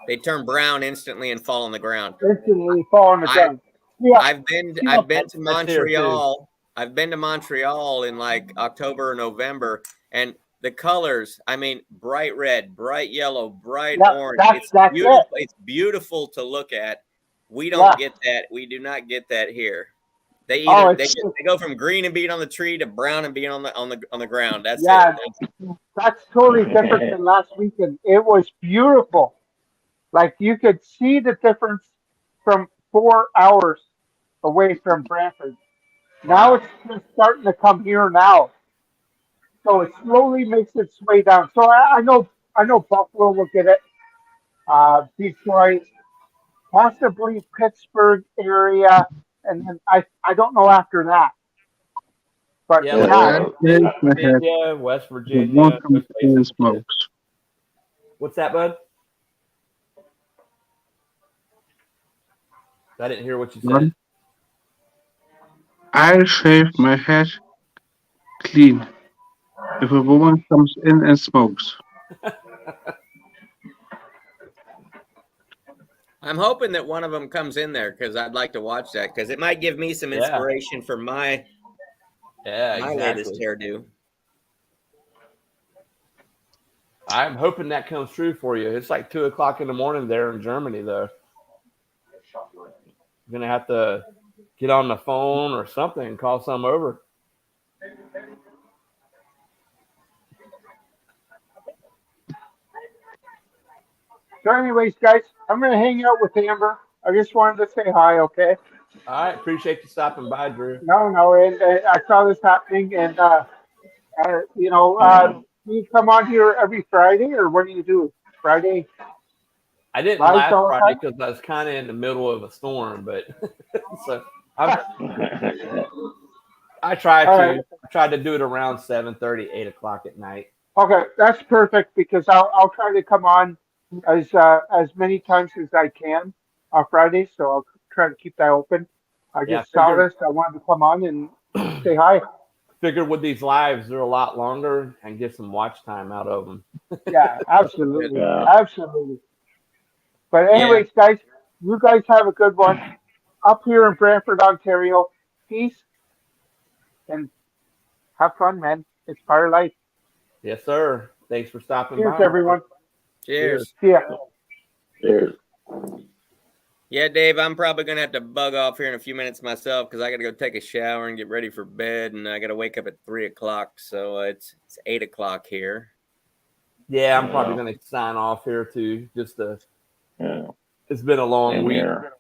They turn brown instantly and fall on the ground. Instantly fall on the ground. Yeah. I've been to Montreal. I've been to Montreal in like October or November, and the colors, I mean, bright red, bright yellow, bright Yeah, orange. It's that's beautiful. it. It's beautiful to look at. We Yeah. don't get that. We do not get that here. They Oh, either it's they go from green and being on the tree to brown and being on the ground. That's yeah, it. that's totally different than last weekend. It was beautiful. Like you could see the difference from 4 hours away from Brantford. Now it's just starting to come here now. So it slowly makes its way down. So I know Buffalo will get it. Detroit, possibly Pittsburgh area, and then I don't know after that. But Yeah, But yeah, I shave my head Virginia, West the Virginia, one those comes places. in smokes. What's that, bud? I didn't hear what you said. One, I shave my head clean if a woman comes in and smokes. I'm hoping that one of them comes in there because I'd like to watch that because it might give me some Yeah. inspiration for my latest Exactly. hairdo. I'm hoping that comes true for you. It's like 2:00 in the morning there in Germany, though. You're gonna have to get on the phone or something and call some over. So, anyways, guys, I'm gonna hang out with Amber. I just wanted to say hi, okay? All right, appreciate you stopping by, Drew. No, and I saw this happening, and do you come on here every Friday, or what do you do? Friday I didn't live last all the Friday time? because I was kind of in the middle of a storm, but so I tried All to. right. I tried to do it around 7:30, 8:00 at night. Okay, that's perfect because I'll try to come on as many times as I can on Friday, so I'll try to keep that open. I Yeah, just saw this. I wanted to come on and say hi. figured with these lives, they're a lot longer and get some watch time out of them. Yeah, absolutely, Yeah. absolutely. But Yeah. anyways, guys, you guys have a good one up here in Brantford, Ontario. Peace and have fun, man. It's part of life. Yes, sir. Thanks for stopping Cheers, by. everyone. Cheers. See ya. There's Yeah, Dave, I'm probably going to have to bug off here in a few minutes myself because I got to go take a shower and get ready for bed, and I got to wake up at 3:00. So it's 8:00 here. Yeah, I'm probably going to sign off here too. Just yeah. it's been a long Same week, here.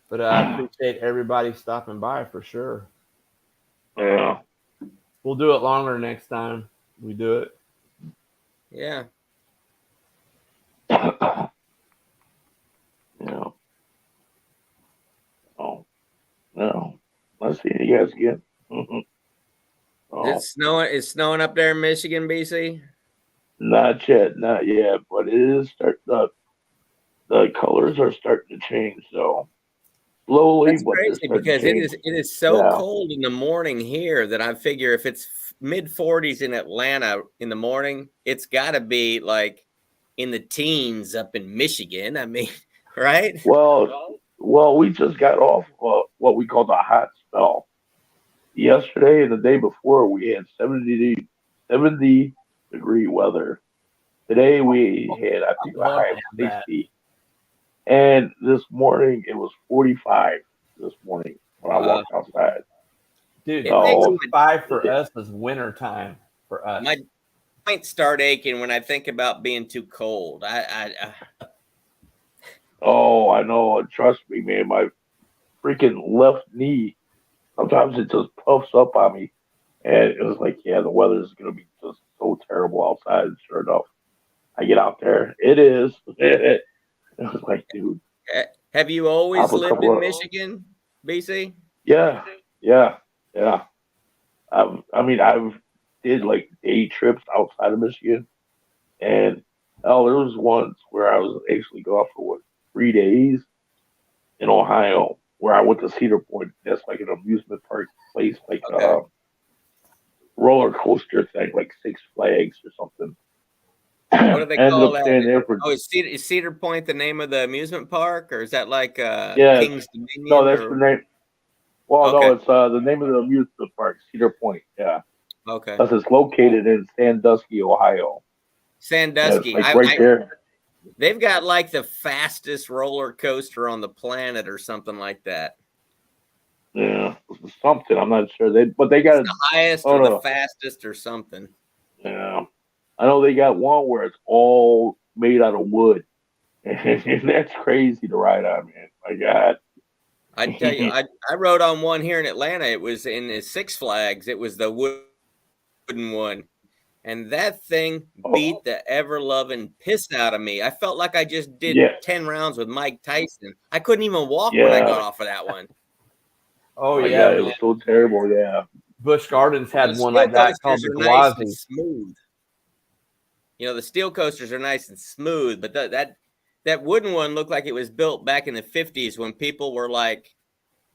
but I appreciate everybody stopping by for sure. Yeah. We'll do it longer next time we do it. Yeah. Yeah. Oh, no. Let's see you guys again. Oh, It's snowing up there in Michigan, BC. not yet, but it is the colors are starting to change, so slowly, That's but they're crazy starting to because change. it is so Yeah. cold in the morning here that I figure if it's mid 40s in Atlanta in the morning, it's got to be like in the teens up in Michigan. I mean, right? Well, we just got off what we call the hot spell. Yesterday and the day before, we had 70 degree weather. Today we had, I think, a Love high of that. 60. And this morning it was 45 this morning when I walked outside. Dude, It makes So, 5 for us is winter time for us. my joints start aching when I think about being too cold. oh, I know. And trust me, man, my freaking left knee, sometimes it just puffs up on me. And it was like, yeah, the weather's going to be just so terrible outside. And sure enough, I get out there. It is. It was like, dude, Have you always I'll put a lived couple in of, Michigan, BC? yeah, yeah, yeah. I've did like day trips outside of Michigan, and there was once where I was actually gone for 3 days in Ohio, where I went to Cedar Point. That's like an amusement park place, like Okay. roller coaster thing, like Six Flags or something. What do they Ended call up that? staying there for Oh, is Cedar Point the name of the amusement park, or is that like yeah. King's No, Dominion? that's the Or name. Well, Okay. no, it's the name of the amusement park, Cedar Point. Yeah, Okay. because it's located in Sandusky, Ohio. Yeah, it's Sandusky. like right there. They've got like the fastest roller coaster on the planet or something like that. Yeah, something. I'm not sure. But they It's got. the highest Oh or the no. fastest or something. Yeah, I know they got one where it's all made out of wood. That's crazy to ride on, man. My God. I tell you, I rode on one here in Atlanta. It was in the Six Flags. It was the wooden one. And that thing beat Oh, the ever-loving piss out of me. I felt like I just did yeah, 10 rounds with Mike Tyson. I couldn't even walk when I yeah. got off of that one. Oh My yeah, God, it man. was so terrible. Yeah. Busch Gardens The had one steel like that called coasters the are nice and Gwazi. smooth. The steel coasters are nice and smooth, but that wooden one looked like it was built back in the 50s when people were like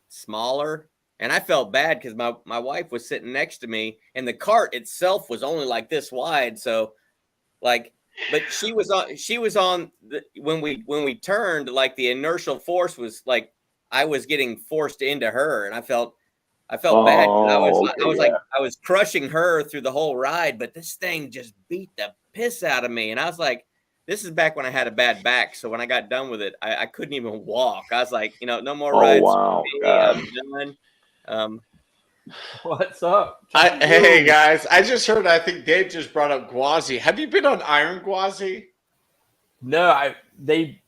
smaller. And I felt bad because my wife was sitting next to me and the cart itself was only like this wide. So like, but she was on when we turned, like the inertial force was like, I was getting forced into her and I felt bad. Oh, okay, yeah. I was crushing her through the whole ride, but this thing just beat the piss out of me. And I was like, this is back when I had a bad back. So when I got done with it, I couldn't even walk. I was like, no more Oh, rides for wow, me. God. I'm done. What's up? Hey guys, I just heard. I think Dave just brought up Gwazi. Have you been on Iron Gwazi? No, they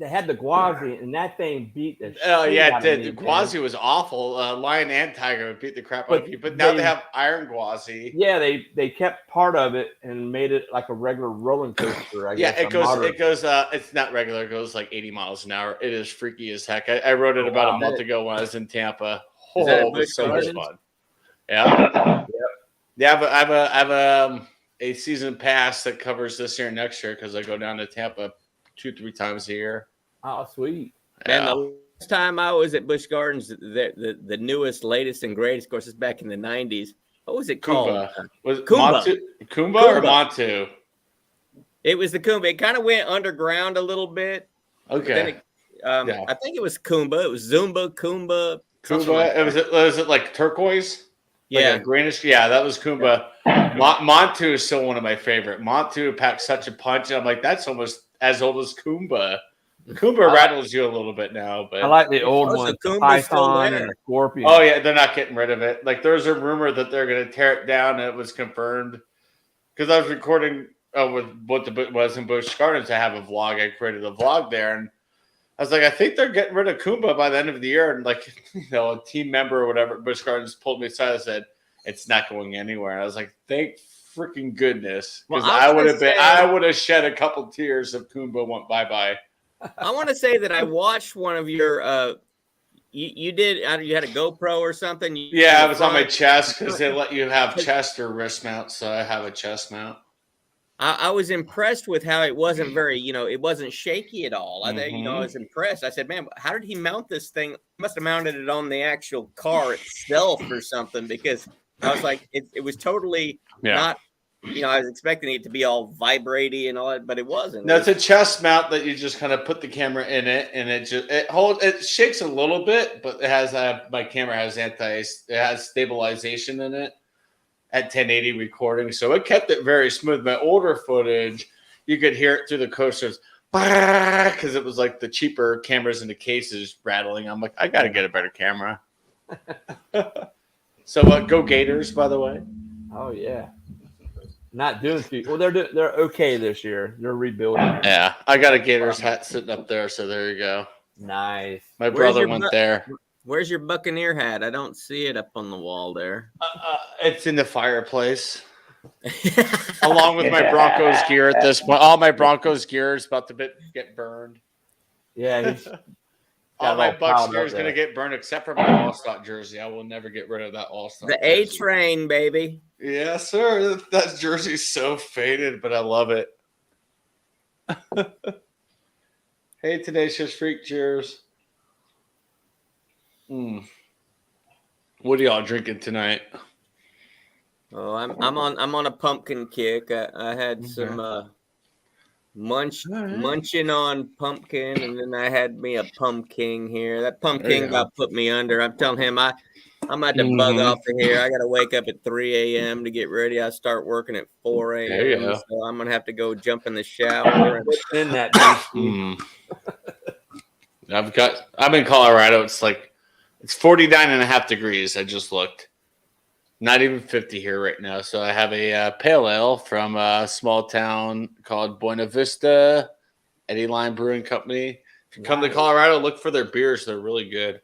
had the Gwazi, and that thing beat the Oh shit yeah, out it of did. me, The man. Gwazi was awful. Lion and Tiger would beat the crap out of But you. But now they have Iron Gwazi. Yeah, they kept part of it and made it like a regular rolling coaster. I Yeah, guess it goes. It's not regular. It goes like 80 miles an hour. It is freaky as heck. I rode it about a month ago when I was in Tampa. Is that Oh, at it was Busch so much Gardens? fun. Yeah. Yeah, but I have a season pass that covers this year and next year because I go down to Tampa 2-3 times a year. Oh, sweet. Man, Yeah. the last time I was at Busch Gardens, the newest, latest, and greatest, of course, is back in the 90s. What was it called? Kumba. Was it Kumba. Kumba or Montu? It was the Kumba. It kind of went underground a little bit. But then Okay. I think it was Kumba. It was Zumba, Kumba, something Kumba. like that. Was it like turquoise? Yeah. Like a greenish? Yeah, that was Kumba. Montu is still one of my favorite. Montu packs such a punch. And I'm like, that's almost as old as Kumba. Kumba rattles you a little bit now, but I like the old Oh, so ones, the Kumba's still Python there. and the Scorpion. oh yeah, they're not getting rid of it. Like there's a rumor that they're going to tear it down, and it was confirmed because I was recording with what the was in Busch Gardens. I have a vlog. I created a vlog there, and I was like, I think they're getting rid of Kumba by the end of the year. And like, a team member or whatever at Busch Gardens pulled me aside and said, it's not going anywhere. And I was like, thank freaking goodness. Because Well, I would have shed a couple tears if Kumba went bye-bye. I want to say that I watched one of your you did you had a GoPro or something? Yeah, I was on my chest because they let you have chest or wrist mount, so I have a chest mount. I was impressed with how it wasn't very, it wasn't shaky at all. I Mhm. was impressed. I said, man, how did he mount this thing? He must have mounted it on the actual car itself or something, because I was like, it was totally not, I was expecting it to be all vibraty and all that, but it wasn't. No, it's a chest mount that you just kind of put the camera in it, and it shakes a little bit, but it has my camera has stabilization in it at 1080 recording, so it kept it very smooth. My older footage, you could hear it through the coasters because it was like the cheaper cameras in the cases rattling. I'm like, I got to get a better camera. So go Gators, by the way. Oh yeah. Not doing too well. They're okay this year. They're rebuilding. Yeah, I got a Gators hat sitting up there, so there you go. Nice. My brother went there. Where's your Buccaneer hat? I don't see it up on the wall there. It's in the fireplace, along with my Broncos gear at this point. All my Broncos gear is about to get burned. Yeah, he's all my Bucs gear is going to get burned, except for my All-Star jersey. I will never get rid of that All-Star The jersey. A-Train, baby. Yes, sir. That jersey's so faded, but I love it. Hey, Tenacious Freak, cheers. What are y'all drinking tonight? Oh, I'm on a pumpkin kick. I had some munching on pumpkin, and then I had me a pumpkin here. That There pumpkin you got put me under. I'm telling him I'm about to bug off of here. I got to wake up at 3 a.m. to get ready. I start working at 4 There you a.m. go. So I'm gonna have to go jump in the shower. And, In that beast. I'm in Colorado. It's 49.5 degrees. I just looked. Not even 50 here right now. So I have a pale ale from a small town called Buena Vista, Eddie Line Brewing Company. If you come to Colorado, look for their beers. They're really good.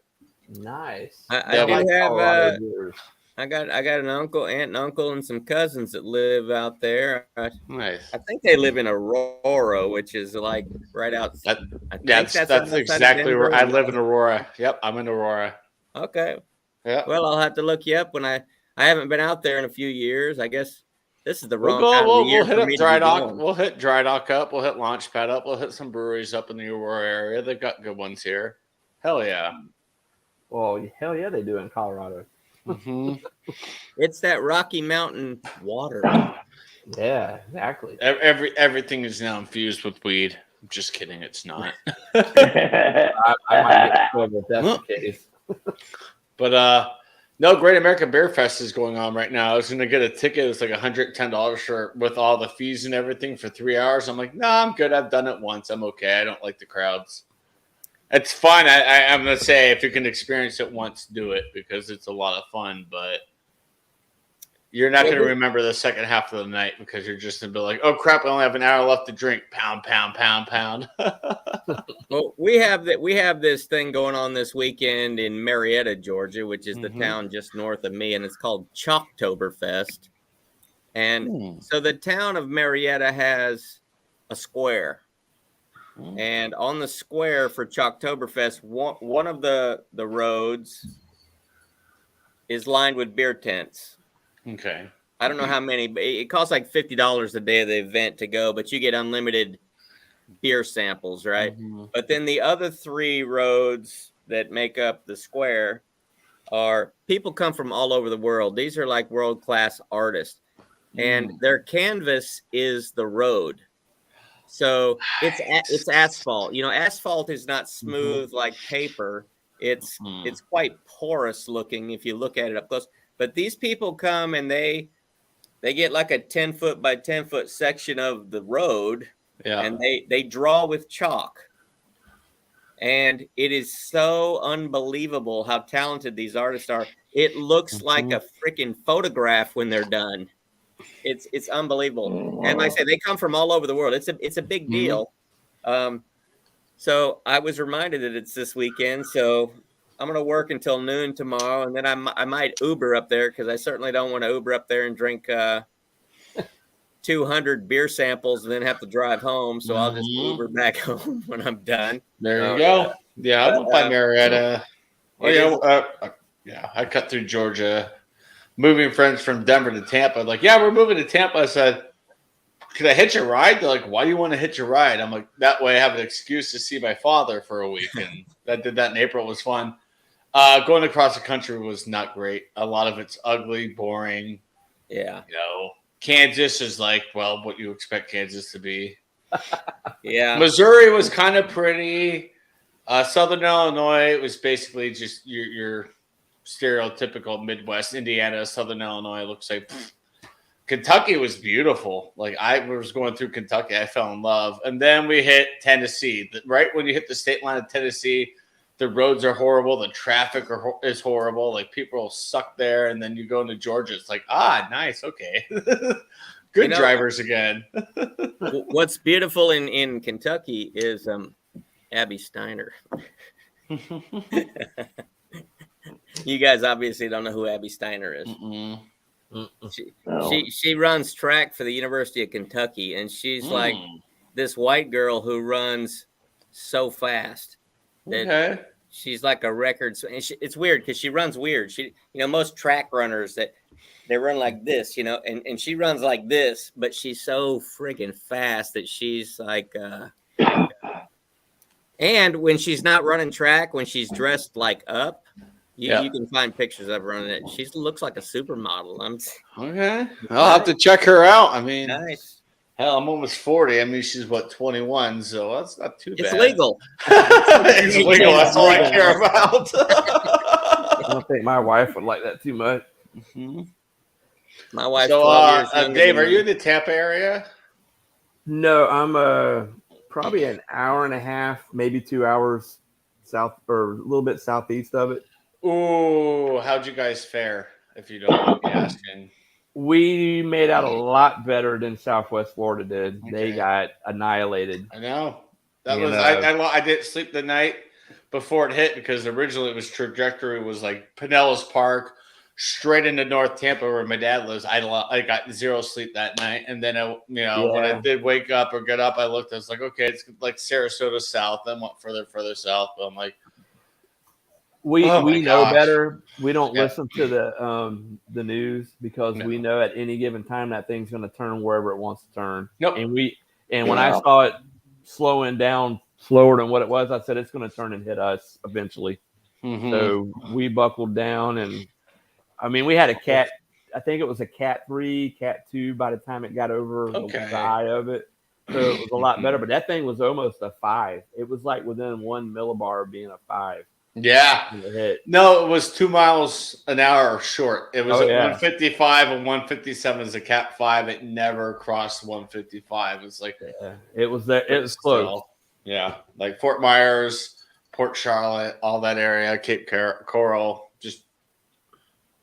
Nice. I do like have Colorado beers. I got an aunt and uncle, and some cousins that live out there. Nice. I think they live in Aurora, which is like right outside. That's exactly where I live in Aurora. Yep, I'm in Aurora. Okay. Yeah. Well, I'll have to look you up when I haven't been out there in a few years. I guess this is the We'll wrong time of the year We'll hit for up me Dry to be Dock. going. We'll hit Dry Dock up. We'll hit Launchpad up. We'll hit some breweries up in the Aurora area. They've got good ones here. Hell yeah. Well, hell yeah, they do in Colorado. It's that Rocky Mountain water. Yeah, exactly. Everything is now infused with weed. I'm just kidding. It's not. I might get trouble if that's the case. But no, Great American Beer Fest is going on right now. I was going to get a ticket. It's like $110 with all the fees and everything for 3 hours. I'm like, no, I'm good. I've done it once. I'm okay. I don't like the crowds. It's fun. I'm going to say if you can experience it once, do it because it's a lot of fun. But you're not going to remember the second half of the night because you're just going to be like, oh, crap, I only have an hour left to drink. Pound, pound, pound, pound. Well, we have this thing going on this weekend in Marietta, Georgia, which is the town just north of me, and it's called Oktoberfest. And so the town of Marietta has a square. And on the square for Oktoberfest, one of the roads is lined with beer tents. Okay. I don't know how many, but it costs like $50 a day of the event to go, but you get unlimited beer samples, right? But then the other 3 roads that make up the square are people come from all over the world. These are like world-class artists, and their canvas is the road. So it's asphalt. You know, asphalt is not smooth like paper. It's quite porous looking if you look at it up close. But these people come and they get like a 10-foot by 10-foot section of the road, and they draw with chalk. And it is so unbelievable how talented these artists are. It looks like a freaking photograph when they're done. It's unbelievable. And like I say, they come from all over the world. It's a big deal. So I was reminded that it's this weekend. So I'm going to work until noon tomorrow, and then I might Uber up there because I certainly don't want to Uber up there and drink 200 beer samples and then have to drive home. So I'll just Uber back home when I'm done. There you go. Yeah, I went by Marietta. I cut through Georgia. Moving friends from Denver to Tampa. Like, yeah, we're moving to Tampa. I said, could I hitch a ride? They're like, why do you want to hitch a ride? I'm like, that way I have an excuse to see my father for a week. And I did that in April. It was fun. Going across the country was not great. A lot of it's ugly, boring. Yeah. You know, Kansas is like, well, what you expect Kansas to be. Yeah. Missouri was kind of pretty. Southern Illinois was basically just your stereotypical Midwest. Indiana, Southern Illinois looks like. Kentucky was beautiful. Like I was going through Kentucky, I fell in love. And then we hit Tennessee. Right when you hit the state line of Tennessee, the roads are horrible. The traffic is horrible. Like people suck there. And then you go into Georgia. It's like, nice. Okay. Good drivers again. What's beautiful in Kentucky is Abby Steiner. You guys obviously don't know who Abby Steiner is. She runs track for the University of Kentucky, and she's like this white girl who runs so fast that she's like a record. And it's weird because she runs weird. Most track runners that they run like this, and she runs like this, but she's so freaking fast that she's like. And when she's not running track, when she's dressed like up. You can find pictures of her running it. She looks like a supermodel. Okay. I'll have to check her out. I mean, nice. Hell, I'm almost 40. I mean, she's what, 21, so that's not too It's bad. legal. It's legal. That's all I Legal. care about. I don't think my wife would like that too much. Mhm. My wife's So, 12 years younger Dave, than are you me. in the Tampa area? No, I'm probably an hour and a half, maybe 2 hours south or a little bit southeast of it. Ooh, how'd you guys fare, if you don't mind me asking? We made out a lot better than Southwest Florida did. They Okay. got annihilated. I know. That You was know. I didn't sleep the night before it hit because originally it was trajectory was like Pinellas Park straight into North Tampa where my dad lives. I got zero sleep that night, and then when I Yeah. did wake up or get up, I looked. I was like, okay, it's like Sarasota south. Then went further south. But I'm like, We oh my know gosh. better. We don't Yeah. listen to the news because No. we know at any given time that thing's going to turn wherever it wants to turn. Nope. And when I saw it slowing down slower than what it was, I said it's going to turn and hit us eventually. Mhm. So we buckled down, and I mean we had a cat. I think it was a Cat 3, Cat 2 by the time it got over Okay. the eye of it. So it was a lot better. But that thing was almost a 5. It was like within 1 millibar of being a 5. Yeah. When it hit. No, it was 2 miles an hour short. It was Oh, at yeah. 155 and 157 is a Cat 5. It never crossed 155. It's like Yeah, it was there. It was close. still, yeah, like Fort Myers, Port Charlotte, all that area, Cape Coral, just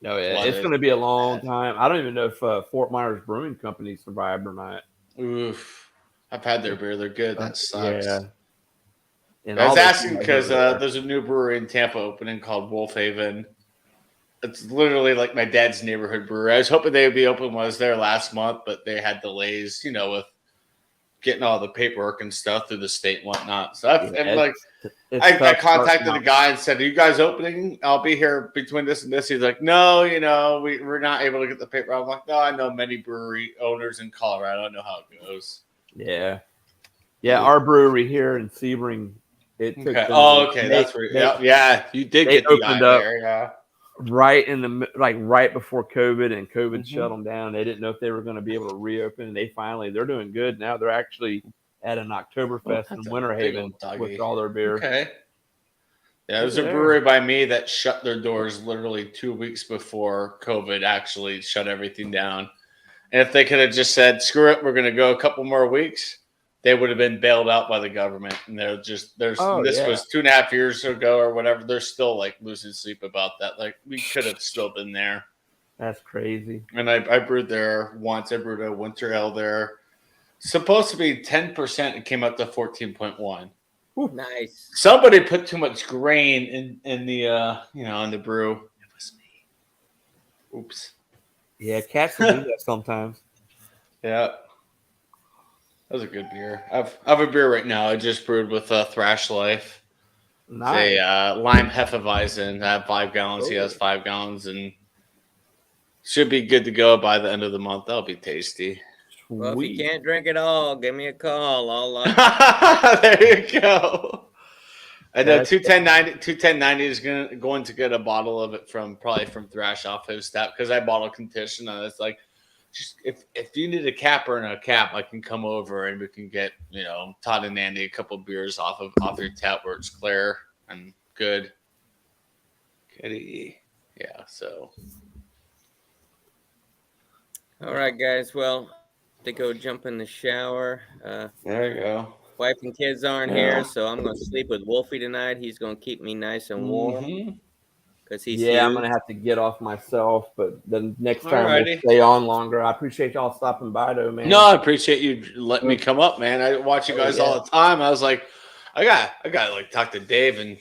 No, yeah, it's flooded. going to be a long time. I don't even know if Fort Myers Brewing Company survived or not. Oof. I've had their beer. They're good. That sucks. Yeah. And I was all those asking guys because over there. there's a new brewery in Tampa opening called Wolf Haven. It's literally like my dad's neighborhood brewery. I was hoping they would be open when I was there last month, but they had delays, with getting all the paperwork and stuff through the state and whatnot. So I contacted the guy and said, "Are you guys opening? I'll be here between this and this." He's like, "No, we're not able to get the paper." I'm like, "No, I know many brewery owners in Colorado. I know how it goes." Yeah. Yeah, our brewery here in Sebring, it took Okay. them, Oh, okay. That's where. Yeah. You did they get the opened guy up there. Yeah. right in the right before COVID, and COVID Mhm. shut them down. They didn't know if they were going to be able to reopen, and they're doing good now. They're actually at an Oktoberfest in Winter Haven with all their beer. Okay. Yeah, there's a brewery by me that shut their doors literally 2 weeks before COVID actually shut everything down. And if they could have just said, "Screw it, we're going to go a couple more weeks," they would have been bailed out by the government. And this was 2.5 years ago or whatever. They're still like losing sleep about that. Like we could have still been there. That's crazy. And I brewed there once. I brewed a winter ale there. Supposed to be 10%. It came up to 14.1. Nice. Somebody put too much grain in the in the brew. It was me. Oops. Yeah, cats will do that sometimes. Yeah. That was a good beer. I have a beer right now. I just brewed with Thrash Life. Nice. It's a lime Hefeweizen. I have 5 gallons. He has 5 gallons, and should be good to go by the end of the month. That'll be tasty. Well, if you can't drink it all, give me a call. There you go. I know 21090 is going to get a bottle of it probably from Thrash off his tap because I bottle condition, and it's like, just if you need a capper and a cap, I can come over and we can get Todd and Andy a couple beers off your tap where it's clear and good. Kitty, yeah. So, All right, guys. Well, to go jump in the shower. there you go. Wife and kids aren't here, so I'm going to sleep with Wolfie tonight. He's going to keep me nice and warm because he's huge. I'm going to have to get off myself, but the next time we'll stay on longer. I appreciate y'all stopping by, though, man. No, I appreciate you letting me come up, man. I watch you guys all the time. I was like, I got to like talk to Dave and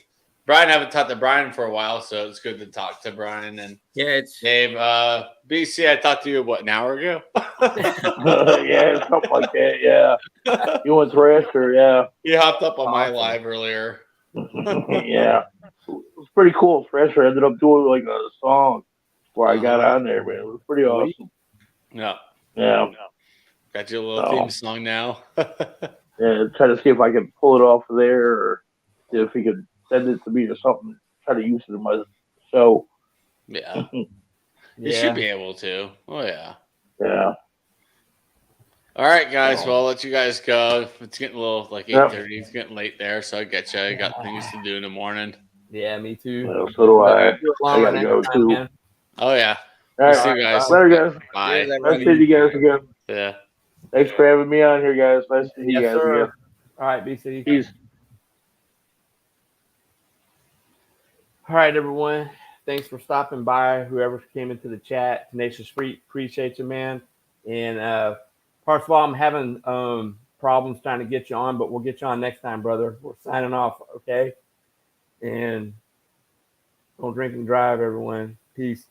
Brian. I haven't talked to Brian for a while, so it's good to talk to Brian and it's Dave. BC, I talked to you an hour ago. Yeah, something like that. Yeah, you went Thrasher. Yeah, you hopped up on my live earlier. Yeah, it was pretty cool. Thrasher ended up doing like a song where I got on there, man. It was pretty awesome. Yeah. Got you a little theme song now. Yeah, try to see if I can pull it off of there, or see if he could send it to me or something. Try to use it in my show. Yeah. You should be able to. Oh, yeah. Yeah. All right, guys. Oh. Well, I'll let you guys go. It's getting a little like 8:30. It's getting late there, so I get you. I got things to do in the morning. Yeah, me too. Well, so do I. Do it I longer gotta go next time, too. man. Oh yeah. All We'll right. see you guys. Later, guys. Bye. Cheers, Nice seeing you guys again. Yeah. Thanks for having me on here, guys. Nice to see you Yes, guys sir. again. All right, BC. Peace. All right, everyone. Thanks for stopping by. Whoever came into the chat, Tenacious Freak, appreciate you, man. And first of all, I'm having problems trying to get you on, but we'll get you on next time, brother. We're signing off, okay? And don't drink and drive, everyone. Peace.